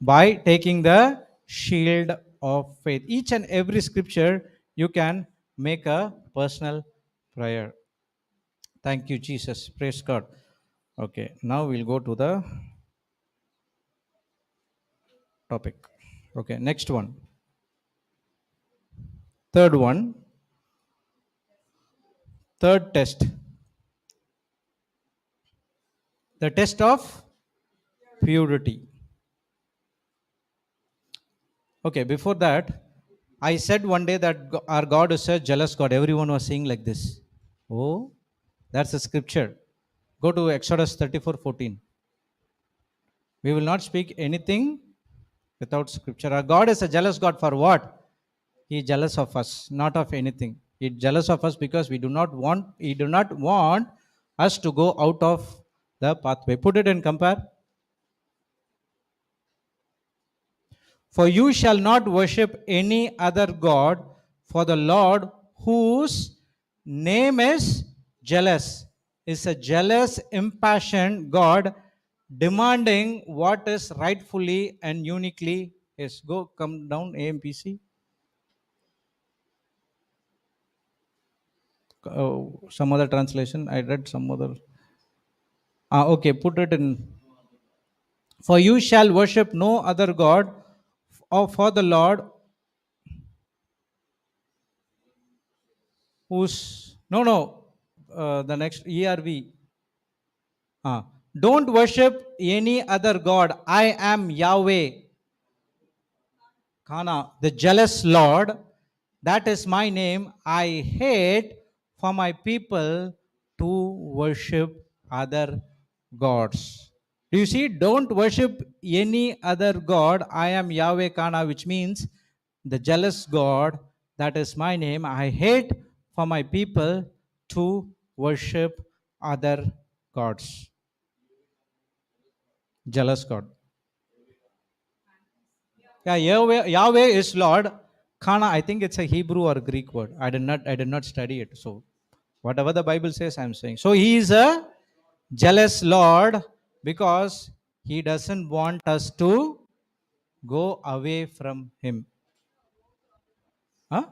by taking the shield of faith. Each and every scripture you can make a personal prayer. Thank you, Jesus. Praise God. Okay, now we'll go to the topic. Okay, next one. Third one. Third test. The test of purity. Okay, before that, I said one day that our God is a jealous God. Everyone was saying like this. Oh, that's a scripture. Go to Exodus 34:14. We will not speak anything without scripture. Our God is a jealous God for what? He is jealous of us, not of anything. He is jealous of us because He do not want us to go out of the pathway. Put it and compare. For you shall not worship any other God, for the Lord, whose name is jealous, is a jealous, impassioned God, demanding what is rightfully and uniquely his. Go, come down, AMPC. Some other translation. I read some other. Okay, put it in. For you shall worship no other God, or for the Lord, whose. No. The next ERV. Don't worship any other God. I am Yahweh. Kana, the jealous Lord. That is my name. I hate for my people to worship other gods. Do you see? Don't worship any other God. I am Yahweh Kana, which means the jealous God. That is my name. I hate for my people to worship other gods. Jealous God. Yeah, Yahweh is Lord. Kana, I think it's a Hebrew or Greek word. I did not study it. So whatever the Bible says, I'm saying. So he is a jealous Lord because he doesn't want us to go away from him. Huh?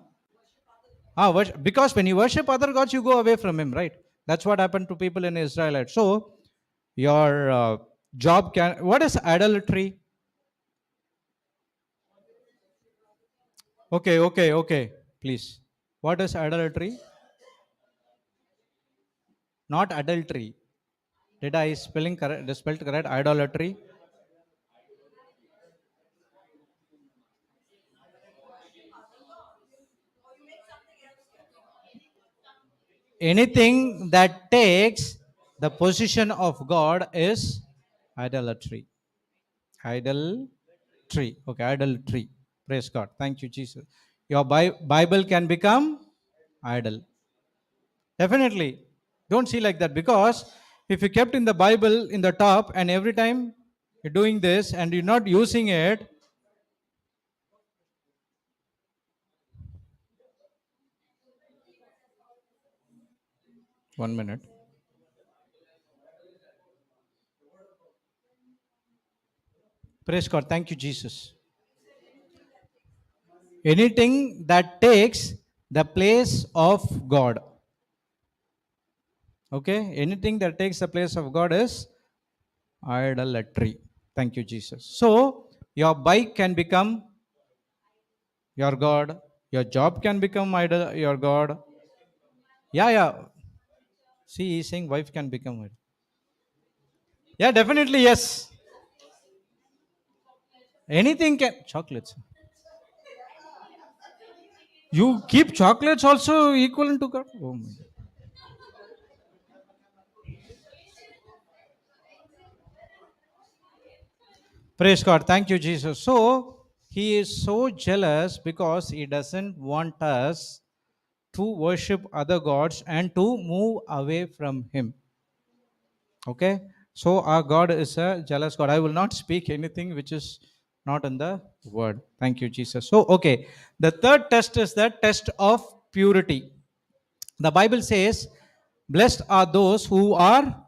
Because when you worship other gods, you go away from him, right? That's what happened to people in Israel. So your job can. What is idolatry? Okay. Please. What is idolatry? Not adultery. Did I spelled correct? Idolatry. Anything that takes the position of God is idolatry. Idolatry. Okay, idolatry. Praise God. Thank you, Jesus. Your Bible can become idol. Definitely. Don't see like that, because if you kept in the Bible in the top and every time you're doing this and you're not using it, 1 minute. Praise God. Thank you, Jesus. Anything that takes the place of God. Okay? Anything that takes the place of God is idolatry. Thank you, Jesus. So, your bike can become your God. Your job can become your God. Yeah, yeah. See, he's saying wife can become it. Yeah, definitely, yes. Anything can. Chocolates. You keep chocolates also equivalent to God? Oh my God. Praise God. Thank you, Jesus. So, he is so jealous because he doesn't want us to worship other gods and to move away from him. Okay? So, our God is a jealous God. I will not speak anything which is not in the word. Thank you, Jesus. So, okay. The third test is the test of purity. The Bible says, blessed are those who are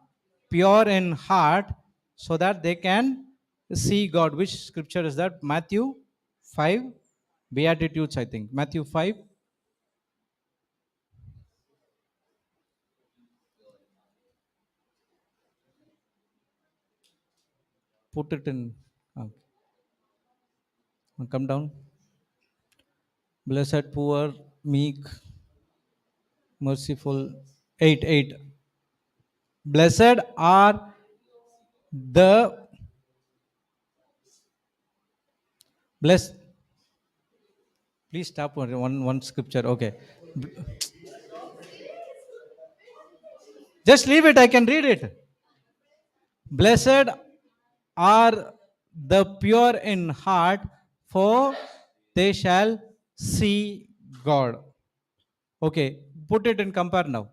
pure in heart so that they can see God. Which scripture is that? Matthew 5, Beatitudes, I think. Matthew 5. Put it in. Come down. Blessed, poor, meek, merciful. 8, 8. Blessed are the blessed. Please stop one scripture. Okay. Just leave it. I can read it. Blessed are the pure in heart, for they shall see God. Okay, put it in compare now.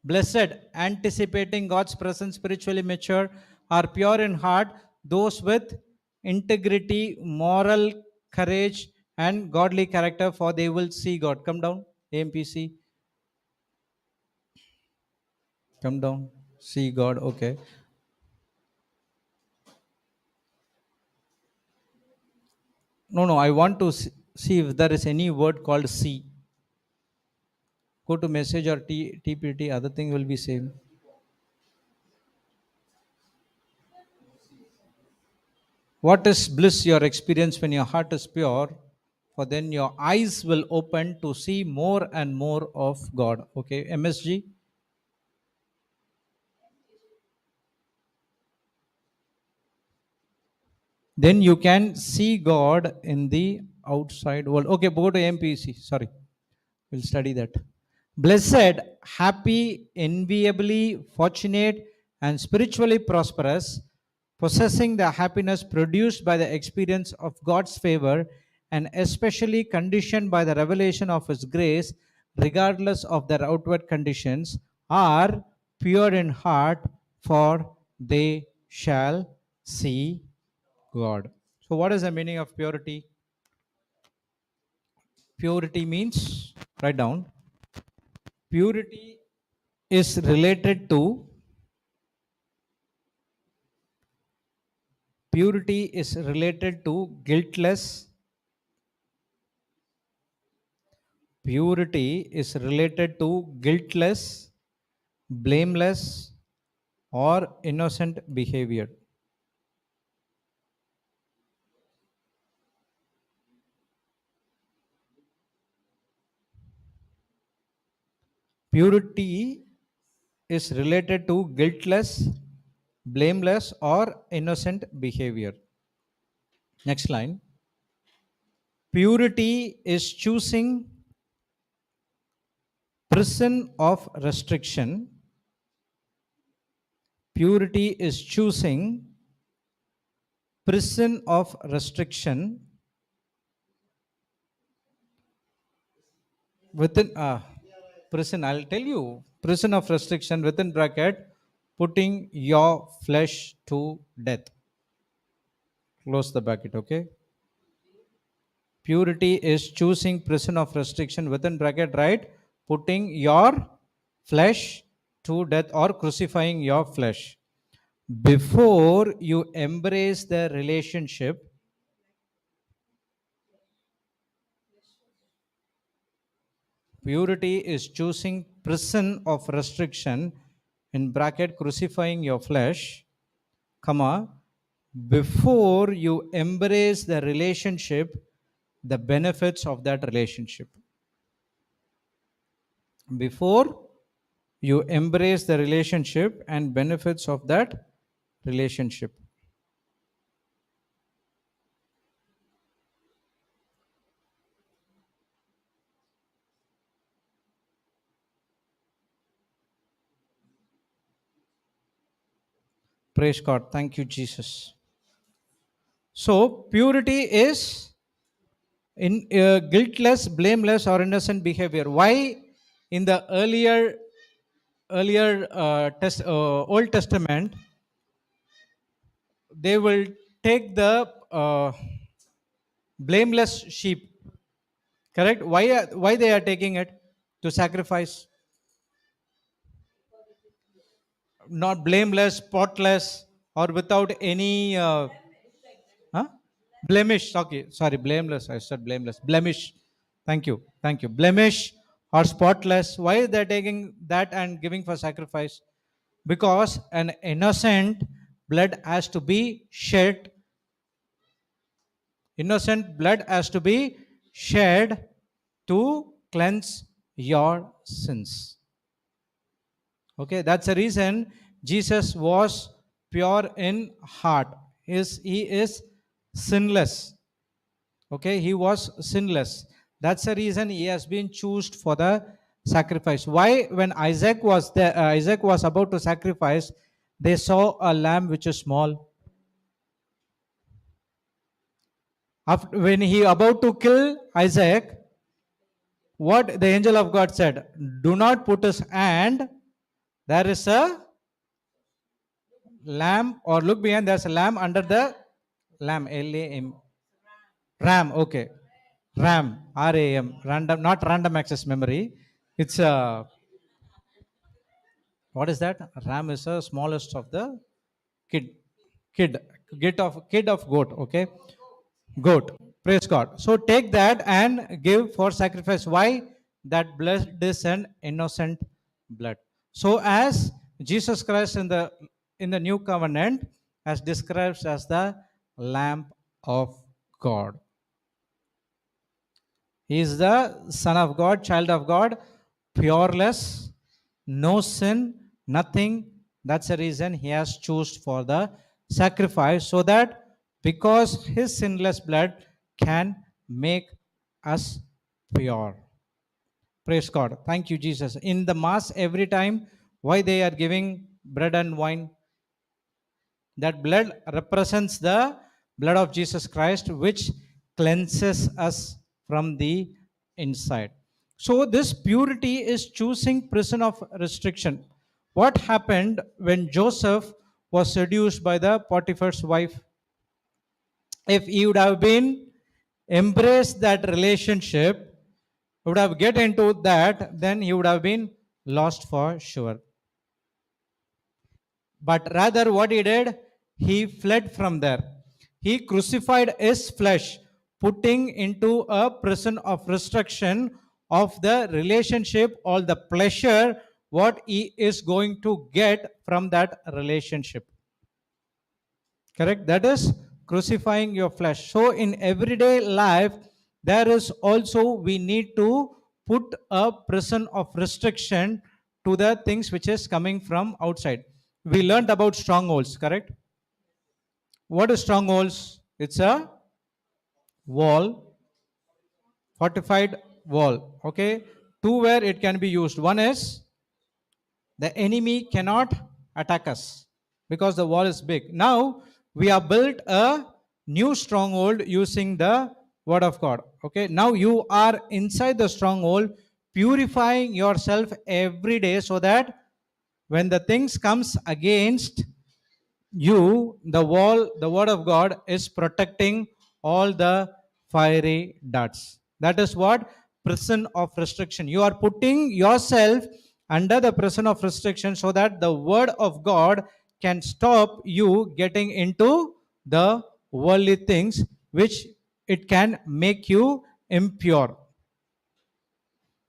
Blessed, anticipating God's presence, spiritually mature, are pure in heart, those with integrity, moral courage, and godly character, for they will see God. Come down, AMPC. Come down, see God. Okay. No, no, I want to see if there is any word called see. Go to message or TPT, other thing will be same. What is bliss your experience when your heart is pure? For then your eyes will open to see more and more of God. Okay, MSG. Then you can see God in the outside world. Okay, go to MPC. Sorry, we'll study that. Blessed, happy, enviably fortunate, and spiritually prosperous, possessing the happiness produced by the experience of God's favor and especially conditioned by the revelation of His grace, regardless of their outward conditions, are pure in heart, for they shall see God. So, what is the meaning of purity? Purity means, write down, purity is related to guiltless. Purity is related to guiltless, blameless, or innocent behavior. Purity is related to guiltless, blameless, or innocent behavior. Next line. Purity is choosing prison of restriction. Purity is choosing prison of restriction within prison. I'll tell you, prison of restriction within bracket, putting your flesh to death. Close the bracket. Okay. Purity is choosing prison of restriction within bracket, right? putting your flesh to death or crucifying your flesh. Before you embrace the relationship, purity is choosing prison of restriction, in bracket crucifying your flesh, comma, before you embrace the relationship, the benefits of that relationship. Before you embrace the relationship and benefits of that relationship. Praise God. Thank you, Jesus. So, purity is in guiltless, blameless, or innocent behavior. Why in the earlier Old Testament they will take the blameless sheep? Correct? Why they are taking it to sacrifice? Not blameless, spotless, or without any huh? Blemish. Okay, sorry, blameless. I said blameless. Blemish. Thank you. Blemish or spotless. Why they're taking that and giving for sacrifice? Because an innocent blood has to be shed. Innocent blood has to be shed to cleanse your sins. Okay, that's the reason Jesus was pure in heart. He is sinless. Okay, he was sinless. That's the reason he has been chosen for the sacrifice. Why, when Isaac was there, Isaac was about to sacrifice, they saw a lamb which is small. After, when he about to kill Isaac, what the angel of God said? Do not put his hand. There is a lamb, or look behind. There's a lamb under the lamb. Lam. Ram. Okay. RAM. RAM. Random, not random access memory. It's a, what is that? RAM is the smallest of the kid. Kid. Kid of goat. Okay. Goat. Praise God. So take that and give for sacrifice. Why? That blood is an innocent blood. So as Jesus Christ in the new covenant as described as the Lamb of God. He is the Son of God, child of God, pureless, no sin, nothing. That's the reason he has chosen for the sacrifice, so that because his sinless blood can make us pure. Praise God. Thank you, Jesus. In the Mass, every time, why they are giving bread and wine? That blood represents the blood of Jesus Christ, which cleanses us from the inside. So, this purity is choosing prison of restriction. What happened when Joseph was seduced by the Potiphar's wife? If he would have been embraced that relationship, would have get into that, then he would have been lost for sure. But rather, what he did, he fled from there. He crucified his flesh, putting into a prison of restriction of the relationship, all the pleasure what he is going to get from that relationship. Correct? That is crucifying your flesh. So in everyday life, there is also, we need to put a prison of restriction to the things which is coming from outside. We learned about strongholds, correct? What is strongholds? It's a wall, fortified wall. Okay, two where it can be used. One is the enemy cannot attack us because the wall is big. Now we have built a new stronghold using the word of God. Okay, now you are inside the stronghold, purifying yourself every day, so that when the things comes against you, the wall, the word of God is protecting all the fiery darts. That is what prison of restriction. You are putting yourself under the prison of restriction so that the word of God can stop you getting into the worldly things, which it can make you impure.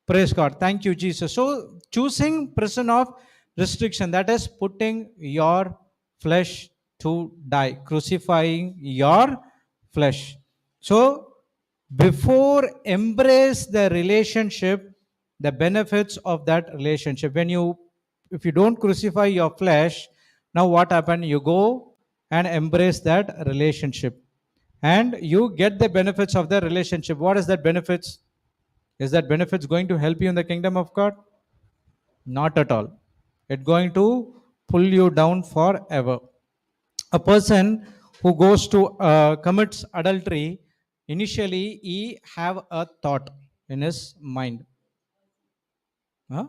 Praise God. Thank you, Jesus. So, choosing prison of restriction, that is putting your flesh to die, crucifying your flesh. So, before embrace the relationship, the benefits of that relationship. If you don't crucify your flesh, now what happened? You go and embrace that relationship, and you get the benefits of the relationship. What is that benefits? Is that benefits going to help you in the kingdom of God? Not at all. It's going to pull you down forever. A person who goes to commits adultery, initially he have a thought in his mind. Huh?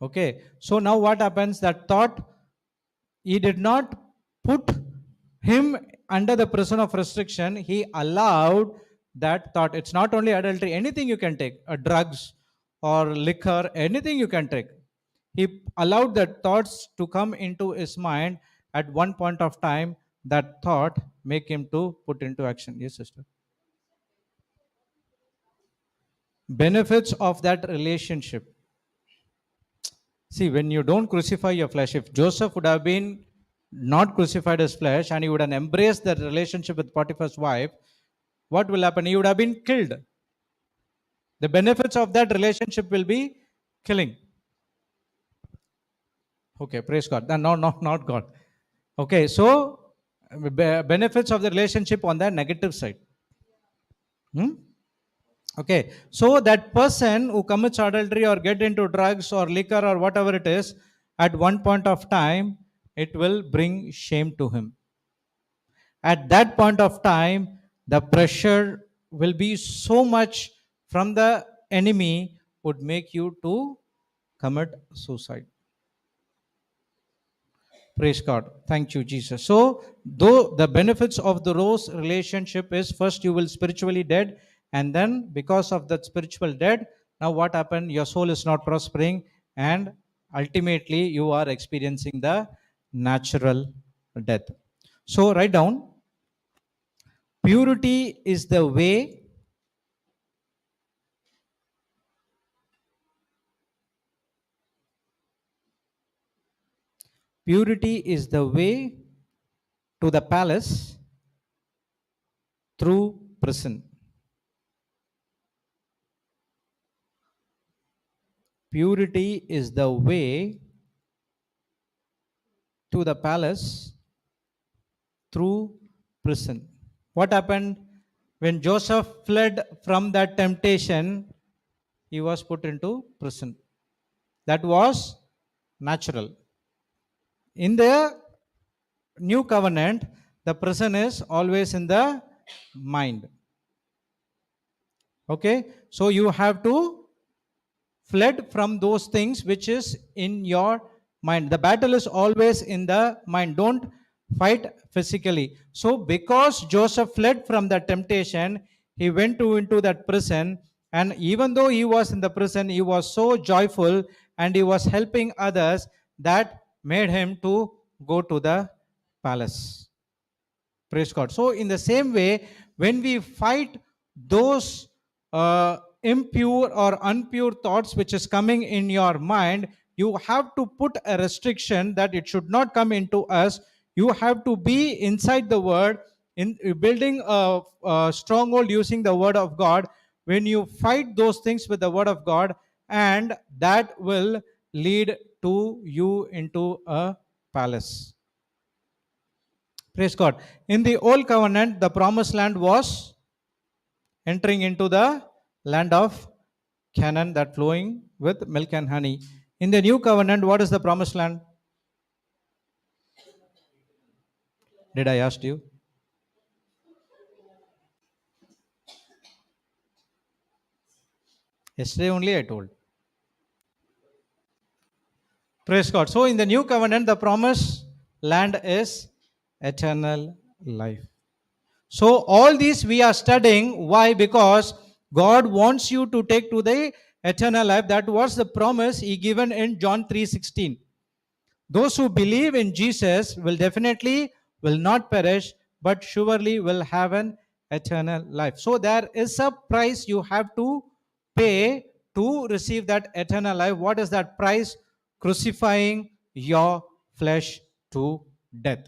Okay. So now what happens? That thought, he did not put him under the prison of restriction. He allowed that thought. It's not only adultery, anything you can take, drugs or liquor, anything you can take. He allowed that thoughts to come into his mind. At one point of time, that thought make him to put into action. Yes, sister. Benefits of that relationship. See, when you don't crucify your flesh, if Joseph would have been not crucified his flesh and he would have embraced the relationship with Potiphar's wife, what will happen? He would have been killed. The benefits of that relationship will be killing. Okay, praise God. No, not God. Okay, so benefits of the relationship on the negative side. Okay, so that person who commits adultery or get into drugs or liquor or whatever it is, at one point of time, it will bring shame to him. At that point of time, the pressure will be so much from the enemy would make you to commit suicide. Praise God. Thank you, Jesus. So, though the benefits of the rose relationship is first you will spiritually dead, and then because of that spiritual dead, now what happened? Your soul is not prospering, and ultimately you are experiencing the natural death. So, write down purity is the way. Purity is the way to the palace through prison. Purity is the way to the palace through prison. What happened? When Joseph fled from that temptation, he was put into prison. That was natural. In the new covenant, the prison is always in the mind. Okay, so you have to fled from those things which is in your mind. The battle is always in the mind. Don't fight physically. So because Joseph fled from the temptation, he went into that prison, and even though he was in the prison, he was so joyful and he was helping others that made him to go to the palace. Praise God. So in the same way, when we fight those impure or unpure thoughts which is coming in your mind, you have to put a restriction that it should not come into us. You have to be inside the word, in building a stronghold using the word of God. When you fight those things with the word of God, and that will lead to you into a palace. Praise God. In the old covenant, the promised land was entering into the land of Canaan, that flowing with milk and honey. In the new covenant, what is the promised land? Did I ask you? Yesterday only I told. Praise God. So in the new covenant, the promised land is eternal life. So all these we are studying. Why? Because God wants you to take to the eternal life. That was the promise he given in John 3:16. Those who believe in Jesus will definitely will not perish, but surely will have an eternal life. So there is a price you have to pay to receive that eternal life. What is that price? Crucifying your flesh to death.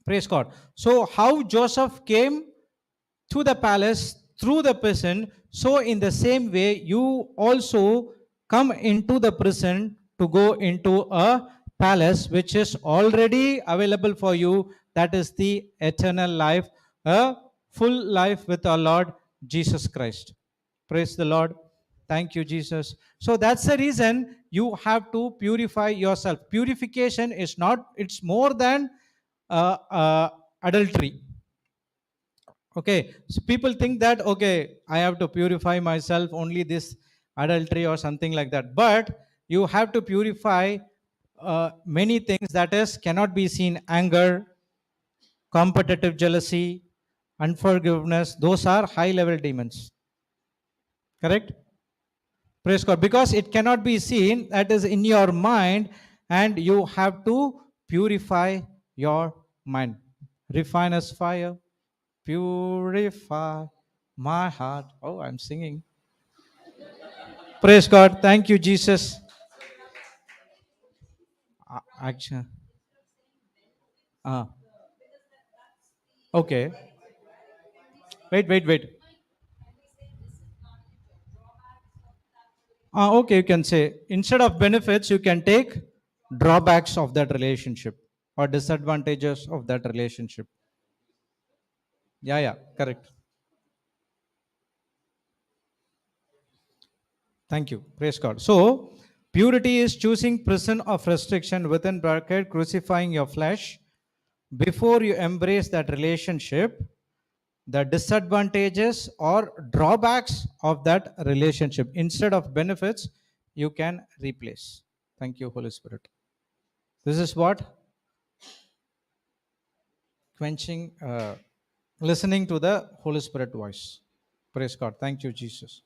Praise God. So how Joseph came to the palace through the prison, so in the same way you also come into the prison to go into a palace which is already available for you, that is the eternal life, a full life with our Lord Jesus Christ. Praise the Lord. Thank you, Jesus. So that's the reason you have to purify yourself. Purification is not, it's more than adultery. Okay, so people think that, okay, I have to purify myself, only this adultery or something like that. But you have to purify many things, that is, cannot be seen: anger, competitive jealousy, unforgiveness. Those are high level demons. Correct? Praise God. Because it cannot be seen, that is in your mind, and you have to purify your mind. Refine as fire, purify my heart. Oh, I'm singing. Praise God. Thank you, Jesus. Action. Okay. Wait. Okay, you can say, instead of benefits, you can take drawbacks of that relationship or disadvantages of that relationship. Yeah, correct. Thank you. Praise God. So, purity is choosing prison of restriction within bracket, crucifying your flesh before you embrace that relationship, the disadvantages or drawbacks of that relationship. Instead of benefits, you can replace. Thank you, Holy Spirit. This is what quenching, listening to the Holy Spirit voice. Praise God. Thank you, Jesus.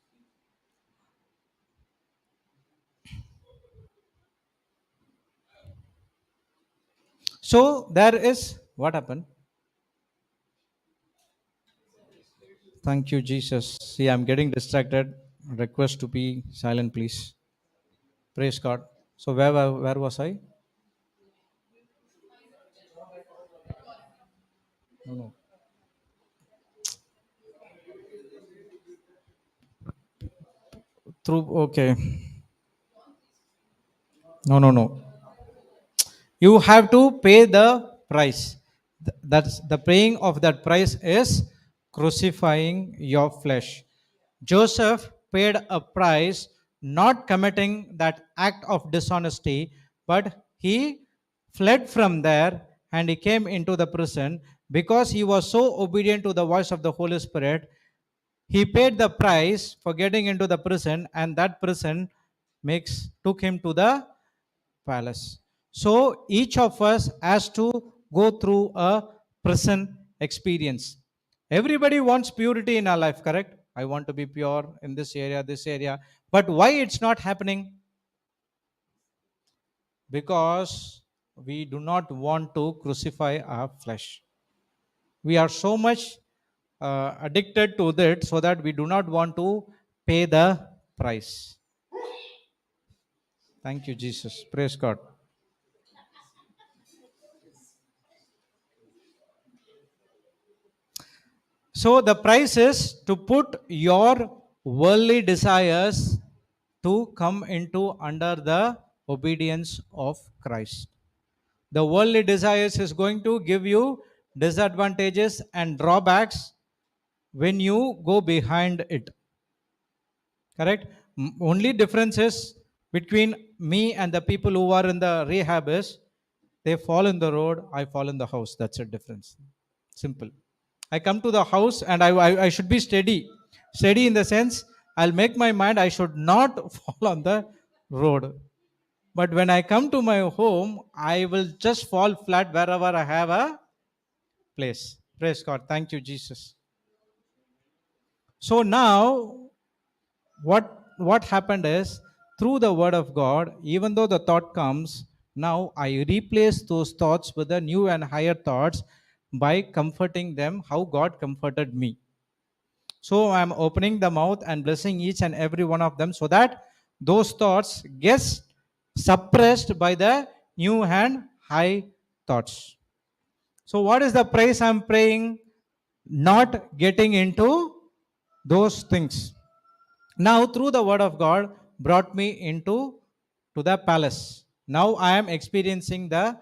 So there is what happened. Thank you, Jesus. See, I'm getting distracted. Request to be silent, please. Praise God. So where was I? No. Through, okay. No. You have to pay the price. That's the paying of that price is crucifying your flesh. Joseph paid a price, not committing that act of dishonesty, but he fled from there and he came into the prison because he was so obedient to the voice of the Holy Spirit. He paid the price for getting into the prison, and that prison makes took him to the palace. So each of us has to go through a prison experience. Everybody wants purity in our life, correct? I want to be pure in this area, this area. But why it's not happening? Because we do not want to crucify our flesh. We are so much addicted to that, so that we do not want to pay the price. Thank you, Jesus. Praise God. So the price is to put your worldly desires to come into under the obedience of Christ. The worldly desires is going to give you disadvantages and drawbacks when you go behind it. Correct? Only difference is between me and the people who are in the rehab is they fall in the road, I fall in the house. That's a difference. Simple. I come to the house and I should be steady. Steady in the sense, I'll make my mind I should not fall on the road. But when I come to my home, I will just fall flat wherever I have a place. Praise God. Thank you, Jesus. So now what happened is, through the word of God, even though the thought comes, now I replace those thoughts with the new and higher thoughts by comforting them how God comforted me. So I'm opening the mouth and blessing each and every one of them so that those thoughts get suppressed by the new and high thoughts. So what is the praise I'm praying? Not getting into those things. Now through the word of God brought me into to the palace. Now I am experiencing the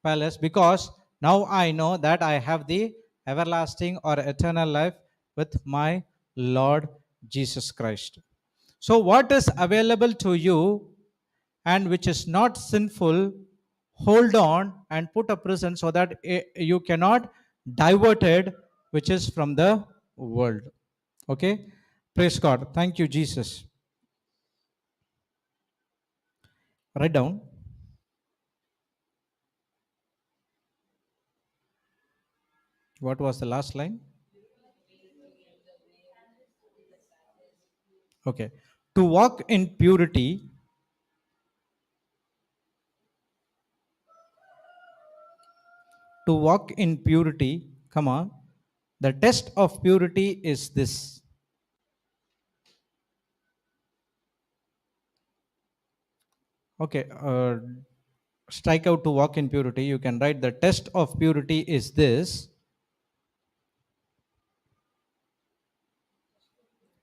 palace because now I know that I have the everlasting or eternal life with my Lord Jesus Christ. So what is available to you and which is not sinful, hold on and put a prison so that you cannot divert it, which is from the world. Okay, praise God. Thank you, Jesus. Write down. What was the last line? Okay. To walk in purity, to walk in purity, come on. The test of purity is this. Okay. Strike out to walk in purity. You can write the test of purity is this.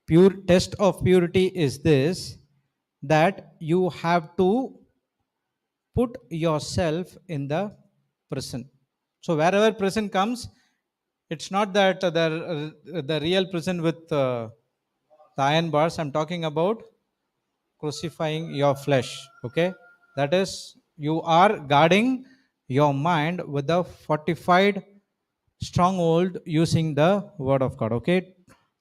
Pure test of purity is this, that you have to put yourself in the prison. So wherever prison comes, it's not that the real prison with the iron bars. I'm talking about crucifying your flesh. Okay, that is, you are guarding your mind with the fortified stronghold using the word of God. Okay,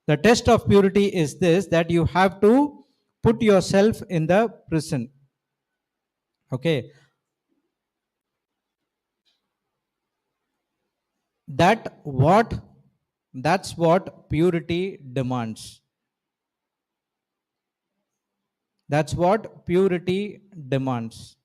the test of purity is this, that you have to put yourself in the prison. Okay, that what that's what purity demands. That's what purity demands.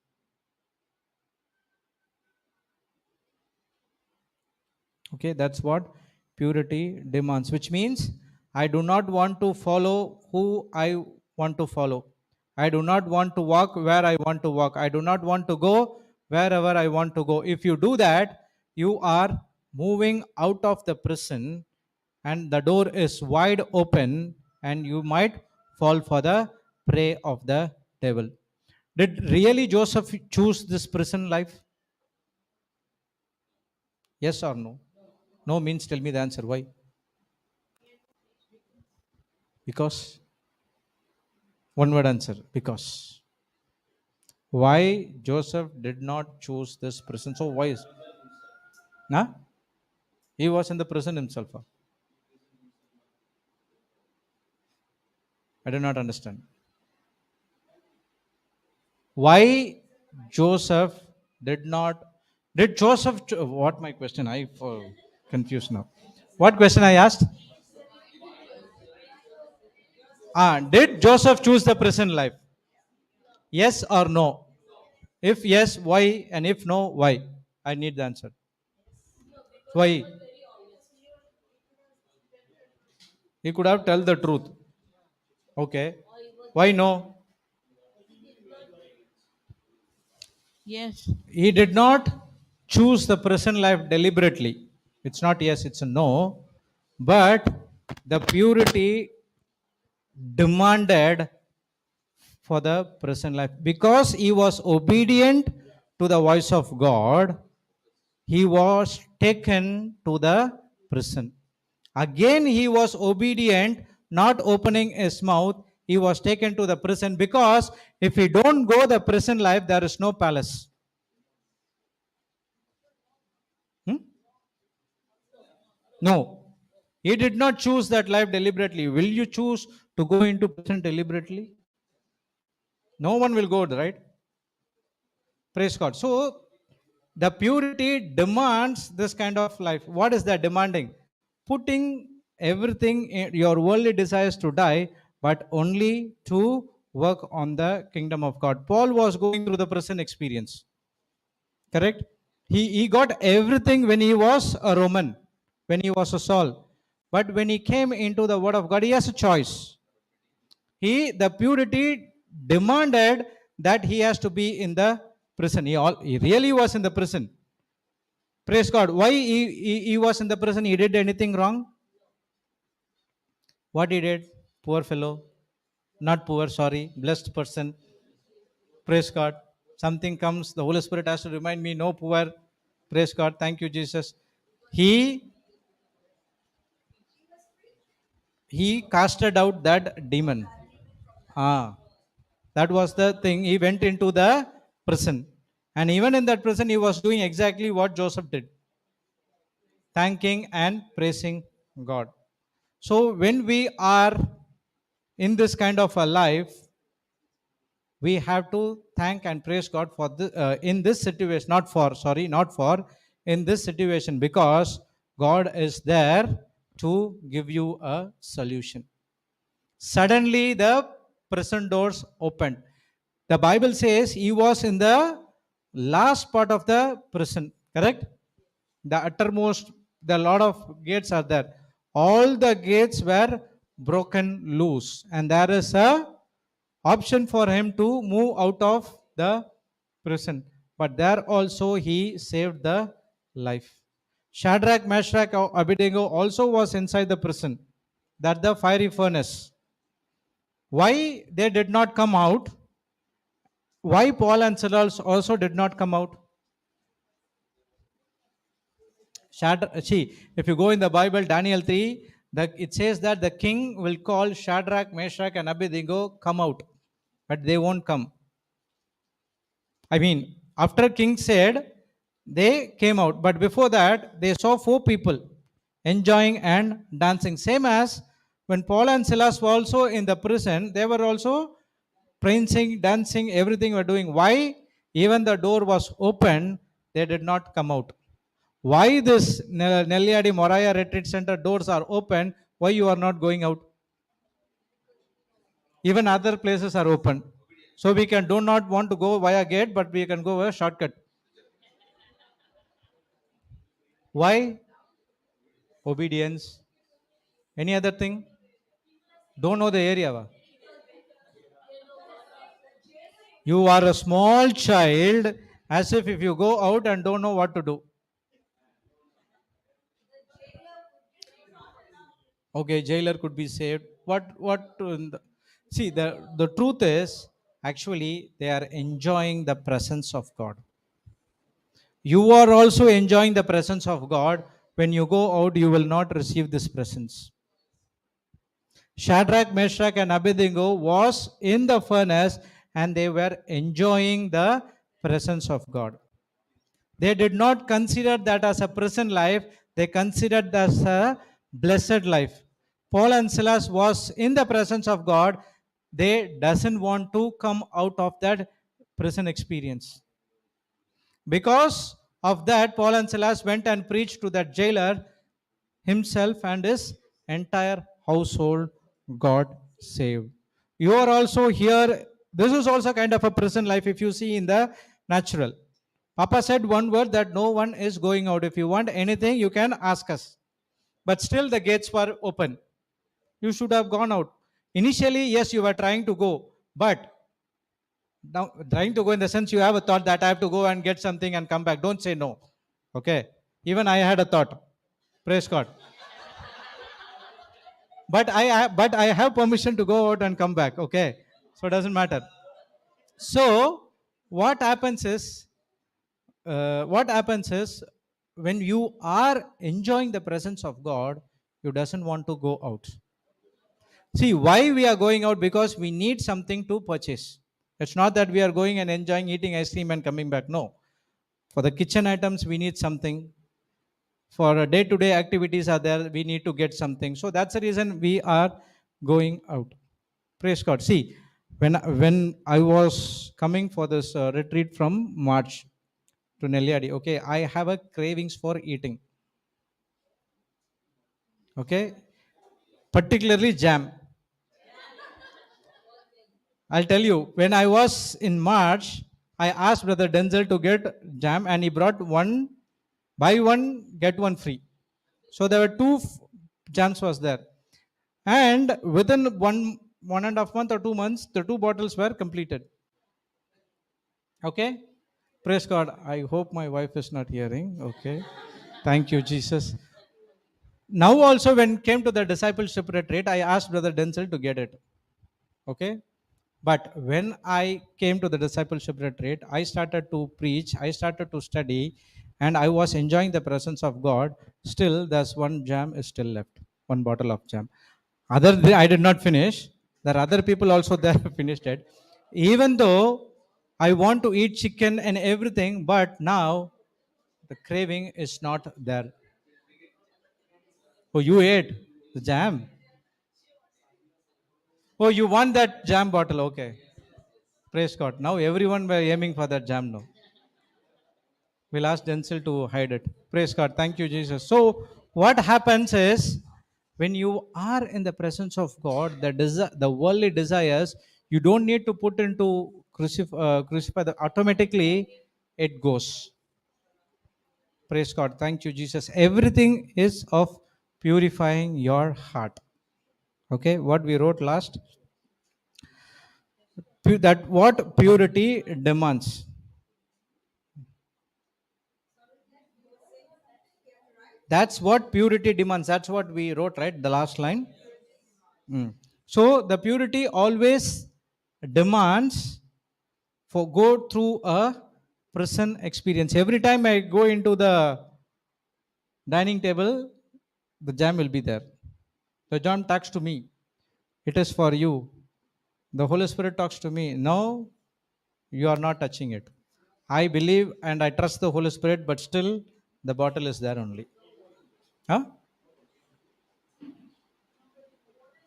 Okay, that's what purity demands, which means I do not want to follow who I want to follow. I do not want to walk where I want to walk. I do not want to go wherever I want to go. If you do that, you are moving out of the prison and the door is wide open, and you might fall for the prey of the devil. Did really Joseph choose this prison life? Yes or no? No means tell me the answer. Why? Because, one word answer, because. Why Joseph did not choose this prison? So why is, nah? He was in the prison himself. I do not understand. Why Joseph did not, did Joseph, what my question? I confused now. What question I asked? Did Joseph choose the prison life? Yes or no? If yes, why? And if no, why? I need the answer. Why? He could have tell the truth. Okay. Why no? Yes. He did not choose the present life deliberately. It's not yes, it's a no. But the purity demanded for the present life. Because he was obedient to the voice of God, he was taken to the prison. Again, he was obedient, not opening his mouth. He was taken to the prison because if he don't go the prison life, there is no palace. Hmm? No. He did not choose that life deliberately. Will you choose to go into prison deliberately? No one will go, right? Praise God. So the purity demands this kind of life. What is that demanding? Putting everything, your worldly desires to die, but only to work on the kingdom of God. Paul was going through the prison experience. Correct? He got everything when he was a Roman, when he was a Saul. But when he came into the word of God, he has a choice. The purity demanded that he has to be in the prison. He really was in the prison. Praise God. Why he was in the prison? He did anything wrong? What he did? Poor fellow. Not poor, sorry. Blessed person. Praise God. Something comes, the Holy Spirit has to remind me, no poor. Praise God. Thank you, Jesus. He he casted out that demon. Ah, that was the thing. He went into the prison. And even in that prison, he was doing exactly what Joseph did, thanking and praising God. So when we are in this kind of a life, we have to thank and praise God for in this situation, not for in this situation, because God is there to give you a solution. Suddenly the prison doors opened. The Bible says he was in the last part of the prison, correct? The uttermost, the lot of gates are there. All the gates were broken loose, and there is a option for him to move out of the prison. But there also he saved the life. Shadrach, Meshach, Abednego also was inside the prison, that the fiery furnace. Why they did not come out? Why Paul and Silas also did not come out? See, if you go in the Bible, Daniel 3, it says that the king will call Shadrach, Meshach, and Abednego come out, but they won't come. I mean, after king said, they came out, but before that, they saw 4 people enjoying and dancing. Same as when Paul and Silas were also in the prison, they were also praising, dancing, everything were doing. Why? Even the door was open, they did not come out. Why this Nelliyadi Moraya Retreat Center doors are open? Why you are not going out? Even other places are open. So we do not want to go via gate, but we can go via shortcut. Why? Obedience. Any other thing? Don't know the area. Va? You are a small child, as if you go out and don't know what to do. Okay, jailer could be saved. See, the truth is, actually, they are enjoying the presence of God. You are also enjoying the presence of God. When you go out, you will not receive this presence. Shadrach, Meshach, and Abednego was in the furnace, and they were enjoying the presence of God. They did not consider that as a prison life. They considered that as a blessed life. Paul and Silas was in the presence of God. They doesn't want to come out of that prison experience. Because of that, Paul and Silas went and preached to that jailer. Himself and his entire household got saved. You are also here. This is also kind of a prison life if you see in the natural. Papa said one word that no one is going out. If you want anything, you can ask us. But still the gates were open. You should have gone out. Initially, yes, you were trying to go. But now trying to go in the sense you have a thought that I have to go and get something and come back. Don't say no. Okay. Even I had a thought. Praise God. But I have permission to go out and come back. Okay. So it doesn't matter. So what happens is when you are enjoying the presence of God, you doesn't want to go out. See why we are going out? Because we need something to purchase. It's not that we are going and enjoying eating ice cream and coming back. No. For the kitchen items, we need something. For day-to-day activities are there, we need to get something. So that's the reason we are going out. Praise God. See, when I was coming for this retreat from March to Nelliyadi, okay, I have a cravings for eating. Okay, particularly jam. I'll tell you, when I was in March, I asked Brother Denzel to get jam, and he brought one, buy one, get one free. So there were two jams was there. And within one and a half month or 2 months, the two bottles were completed. Okay? Praise God. I hope my wife is not hearing. Okay. Thank you, Jesus. Now also when came to the discipleship retreat, I asked Brother Denzel to get it. Okay. But when I came to the discipleship retreat, I started to preach, I started to study, and I was enjoying the presence of God. Still there's one jam is still left, one bottle of jam. I did not finish. There are other people also there who finished it. Even though I want to eat chicken and everything, but now the craving is not there. Oh, you ate the jam? Oh, you want that jam bottle? Okay. Praise God. Now everyone were aiming for that jam now. We'll ask Denzel to hide it. Praise God. Thank you, Jesus. So what happens is when you are in the presence of God, the worldly desires, you don't need to put into crucify. Automatically, it goes. Praise God. Thank you, Jesus. Everything is of purifying your heart. Okay, what we wrote last. That what purity demands. That's what purity demands. That's what we wrote, right? The last line. So the purity always demands for go through a prison experience. Every time I go into the dining table, the jam will be there. The jam talks to me. It is for you. The Holy Spirit talks to me. No, you are not touching it. I believe and I trust the Holy Spirit, but still the bottle is there only. Huh?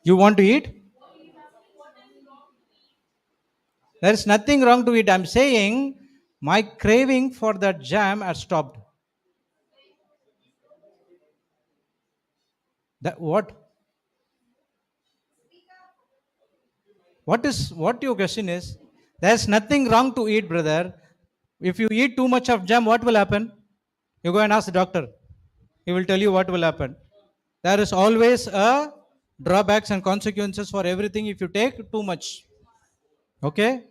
You want to eat? There is nothing wrong to it. I'm saying my craving for that jam has stopped. That what? What your question is? There's nothing wrong to eat, brother. If you eat too much of jam, what will happen? You go and ask the doctor. He will tell you what will happen. There is always a drawbacks and consequences for everything if you take too much. Okay?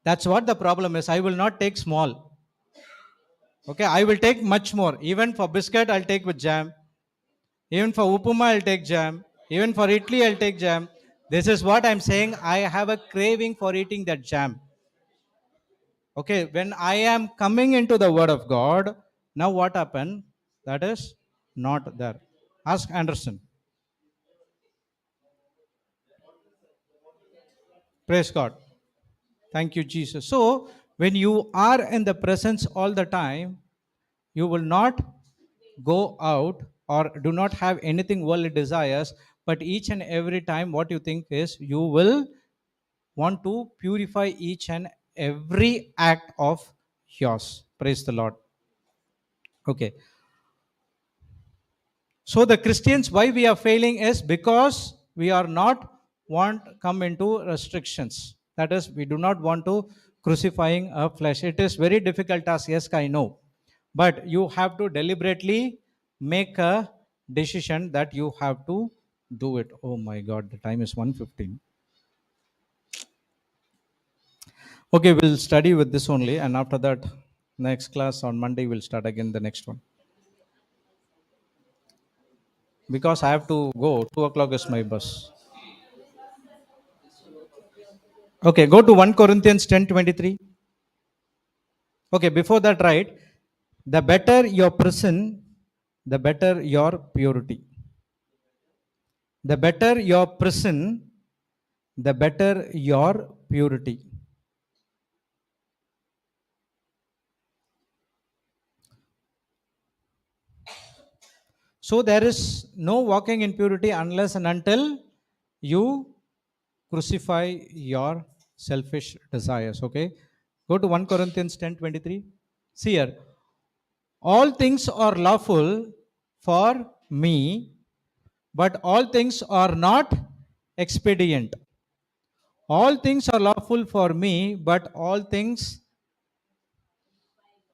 That's what the problem is. I will not take small. Okay, I will take much more. Even for biscuit, I'll take with jam. Even for upuma, I'll take jam. Even for idli, I'll take jam. This is what I'm saying. I have a craving for eating that jam. Okay, when I am coming into the Word of God, now what happened? That is not there. Ask Anderson. Praise God. Thank you, Jesus. So, when you are in the presence all the time, you will not go out or do not have anything worldly desires, but each and every time, what you think is you will want to purify each and every act of yours. Praise the Lord. Okay. So the Christians, why we are failing is because we are not want come into restrictions. That is, we do not want to crucifying a flesh. It is very difficult task. Yes, I know, but you have to deliberately make a decision that you have to do it. Oh my God, the time is 1:15. Okay, we'll study with this only, and after that, next class on Monday we'll start again the next one. Because I have to go. 2 o'clock is my bus. Okay, go to 1 Corinthians 10:23. Okay, before that, right? The better your prison, the better your purity. The better your prison, the better your purity. So there is no walking in purity unless and until you crucify your selfish desires. Okay, go to 1 Corinthians 10:23. See here, all things are lawful for me, but all things are not expedient. All things are lawful for me, but all things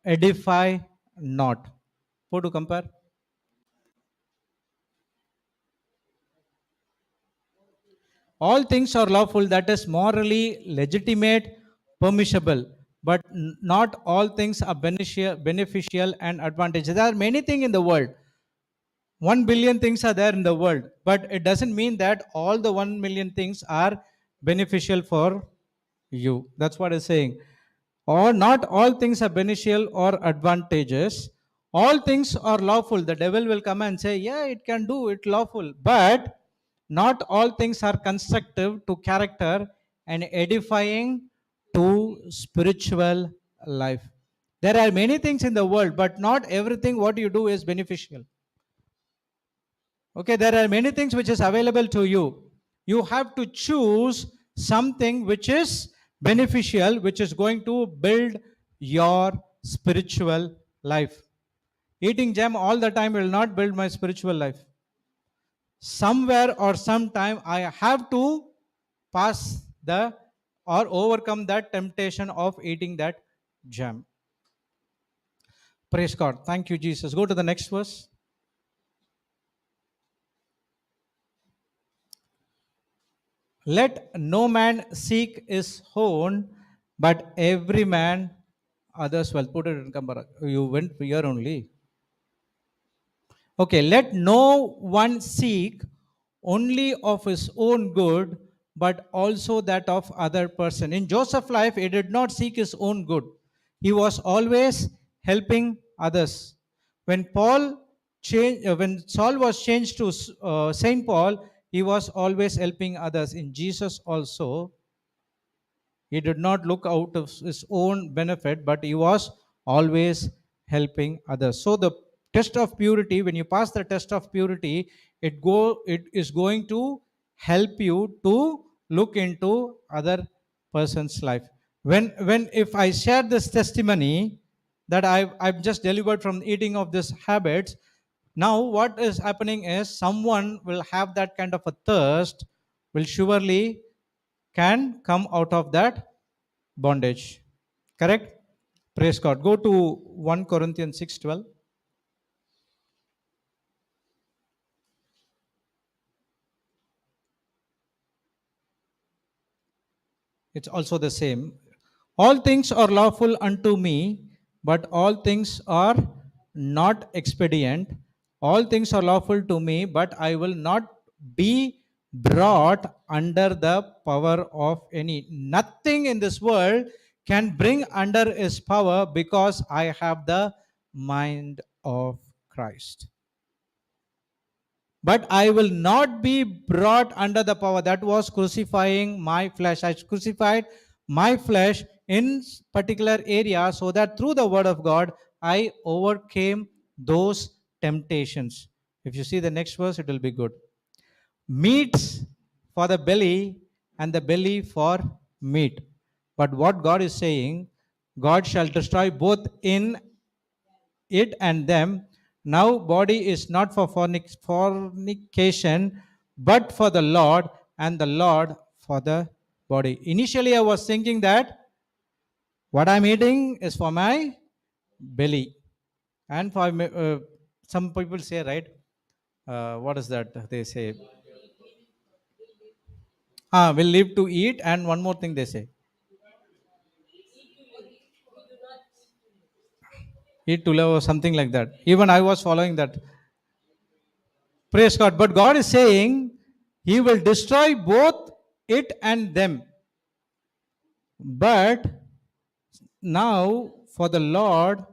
edify not. How to compare? All things are lawful, that is morally legitimate, permissible, but not all things are beneficial and advantageous. There are many things in the world. 1 billion things are there in the world, but it doesn't mean that all the 1 million things are beneficial for you. That's what it's saying. Or not all things are beneficial or advantageous. All things are lawful. The devil will come and say, yeah, it can do it lawful. But not all things are constructive to character and edifying to spiritual life. There are many things in the world, but not everything what you do is beneficial. Okay, there are many things which is available to you. You have to choose something which is beneficial, which is going to build your spiritual life. Eating jam all the time will not build my spiritual life. Somewhere or sometime I have to pass the or overcome that temptation of eating that jam. Praise God. Thank you, Jesus. Go to the next verse. Let no man seek his own, but every man others well. Put it in compare. You went here only. Okay, let no one seek only of his own good, but also that of other person. In Joseph's life, he did not seek his own good. He was always helping others. When when Saul was changed to Saint Paul, he was always helping others. In Jesus also, he did not look out of his own benefit, but he was always helping others. So the test of purity, when you pass the test of purity, it is going to help you to look into other person's life. When if I share this testimony that I've just delivered from eating of this habits, now what is happening is someone will have that kind of a thirst, will surely can come out of that bondage. Correct? Praise God. Go to 1 Corinthians 6:12. It's also the same. All things are lawful unto me, but all things are not expedient. All things are lawful to me, but I will not be brought under the power of any. Nothing in this world can bring under his power because I have the mind of Christ. But I will not be brought under the power. That was crucifying my flesh. I crucified my flesh in particular area so that through the word of God, I overcame those temptations. If you see the next verse, it will be good. Meats for the belly and the belly for meat. But what God is saying, God shall destroy both in it and them. Now body is not for fornication, but for the Lord, and the Lord for the body. Initially, I was thinking that what I'm eating is for my belly, and for some people say, right? What is that? They say, will live to eat, and one more thing they say, eat to live, or something like that. Even I was following that. Praise God. But God is saying He will destroy both it and them. But now for the Lord,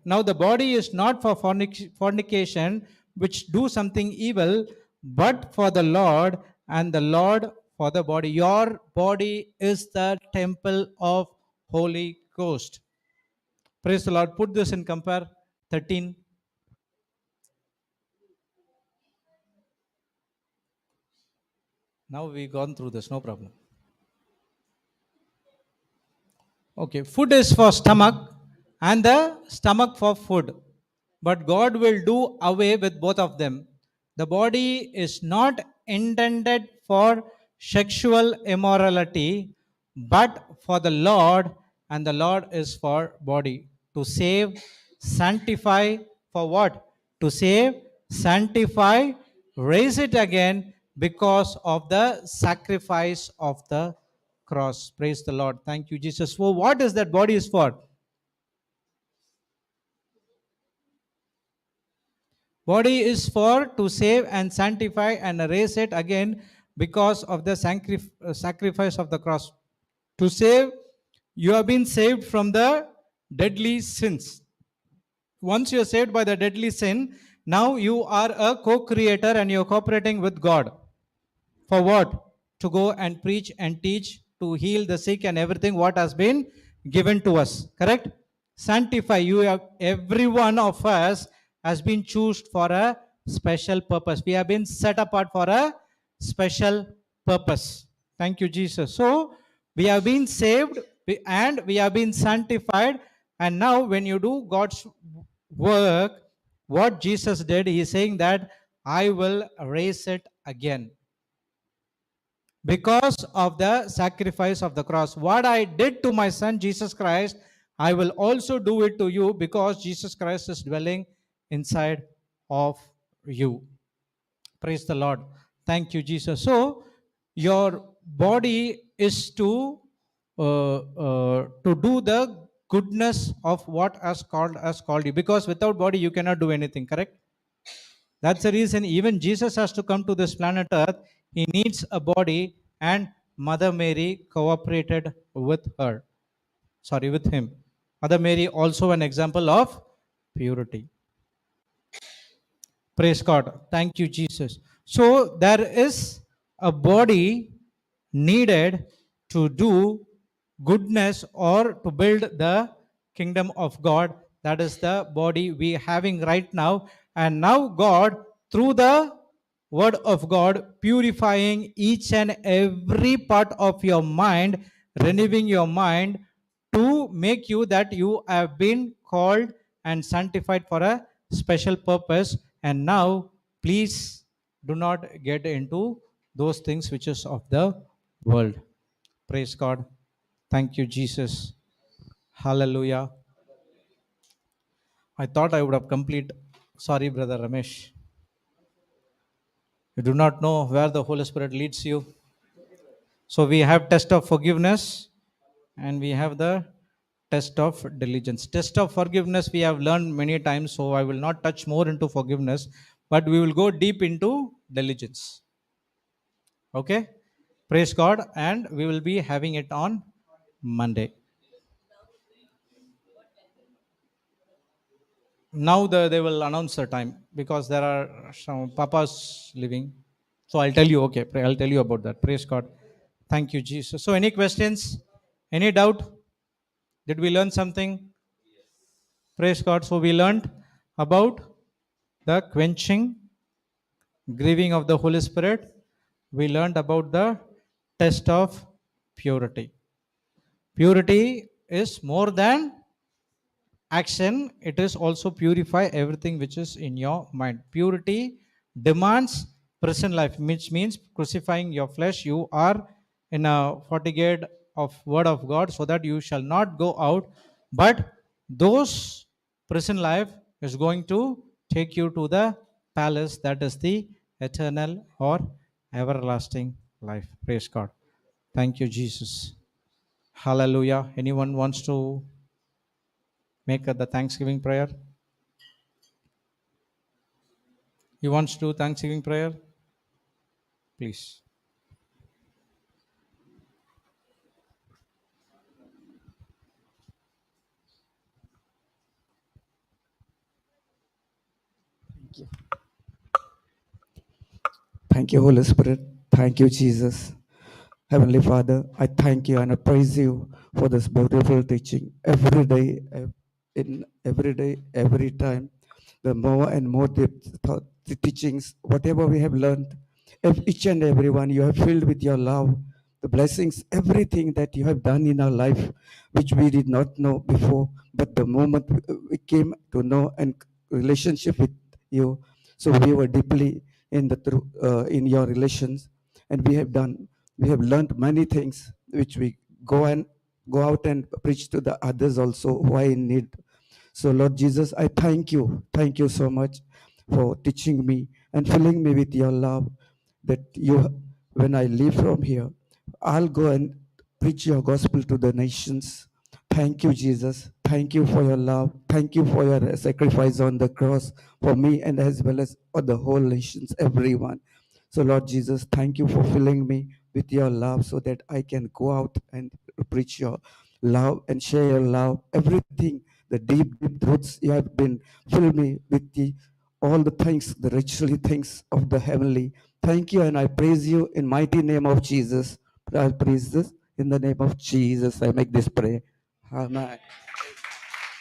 now the body is not for fornication, which do something evil, but for the Lord, and the Lord for the body. Your body is the temple of Holy Ghost. Praise the Lord. Put this in compare 13. Now we've gone through this, no problem. Okay, food is for stomach and the stomach for food. but God will do away with both of them. The body is not intended for sexual immorality, but for the Lord, and the Lord is for body. To save, sanctify, for what? To save, sanctify, raise it again because of the sacrifice of the cross. Praise the Lord. Thank you, Jesus. So, what is that body is for? Body is for to save and sanctify and raise it again because of the sacrifice of the cross. To save, you have been saved from the deadly sins. Once you are saved by the deadly sin, now you are a co-creator and you are cooperating with God. For what? To go and preach and teach, to heal the sick and everything what has been given to us. Correct? Sanctify. You have, every one of us has been chosen for a special purpose. We have been set apart for a special purpose. Thank you, Jesus. So we have been saved and we have been sanctified. And now when you do God's work, what Jesus did, he is saying that I will raise it again because of the sacrifice of the cross. What I did to my son Jesus Christ, I will also do it to you because Jesus Christ is dwelling inside of you. Praise the Lord. Thank you, Jesus. So, your body is to do the goodness of what has called you. Because without body, you cannot do anything. Correct? That's the reason even Jesus has to come to this planet Earth. He needs a body, and Mother Mary cooperated with her. Sorry, with him. Mother Mary also an example of purity. Praise God. Thank you, Jesus. So there is a body needed to do goodness or to build the kingdom of God. That is the body we having right now. And now God, through the word of God, purifying each and every part of your mind, renewing your mind to make you that you have been called and sanctified for a special purpose. And now please do not get into those things which is of the world. Praise God. Thank you, Jesus. Hallelujah. I thought I would have complete. Sorry, brother Ramesh. You do not know where the Holy Spirit leads you. So we have test of forgiveness and we have the test of diligence. Test of forgiveness we have learned many times, so I will not touch more into forgiveness, but we will go deep into diligence. Okay? Praise God, and we will be having it on Monday. Now they will announce the time because there are some papas living. So I'll tell you, okay, I'll tell you about that. Praise God. Thank you, Jesus. So any questions? Any doubt? Did we learn something? Praise God. So we learned about the quenching, grieving of the Holy Spirit. We learned about the test of purity. Purity is more than action, it is also purify everything which is in your mind. Purity demands present life, which means crucifying your flesh. You are in a fortigate of word of God so that you shall not go out, but those present life is going to take you to the palace, that is the eternal or everlasting life. Praise God. Thank you, Jesus. Hallelujah. Anyone wants to make the Thanksgiving prayer? You want to do Thanksgiving prayer? Please. Thank you, Holy Spirit. Thank you, Jesus. Heavenly Father, I thank you and I praise you for this beautiful teaching. Every day, every time, the more and more the teachings, whatever we have learned, each and every one you have filled with your love, the blessings, everything that you have done in our life, which we did not know before. But the moment we came to know and relationship with you. So we were deeply in the in your relations, and we have learned many things which we go out and preach to the others also who are in need. So Lord Jesus, I thank you so much for teaching me and filling me with your love, that you, when I leave from here, I'll go and preach your gospel to the nations. Thank you, Jesus. Thank you for your love. Thank you for your sacrifice on the cross for me, and as well as for the whole nations, everyone. So, Lord Jesus, thank you for filling me with your love so that I can go out and preach your love and share your love. Everything, the deep, deep truths you have been, fill me with all the things, the richly things of the heavenly. Thank you, and I praise you in mighty name of Jesus. I praise this in the name of Jesus. I make this prayer. Amen.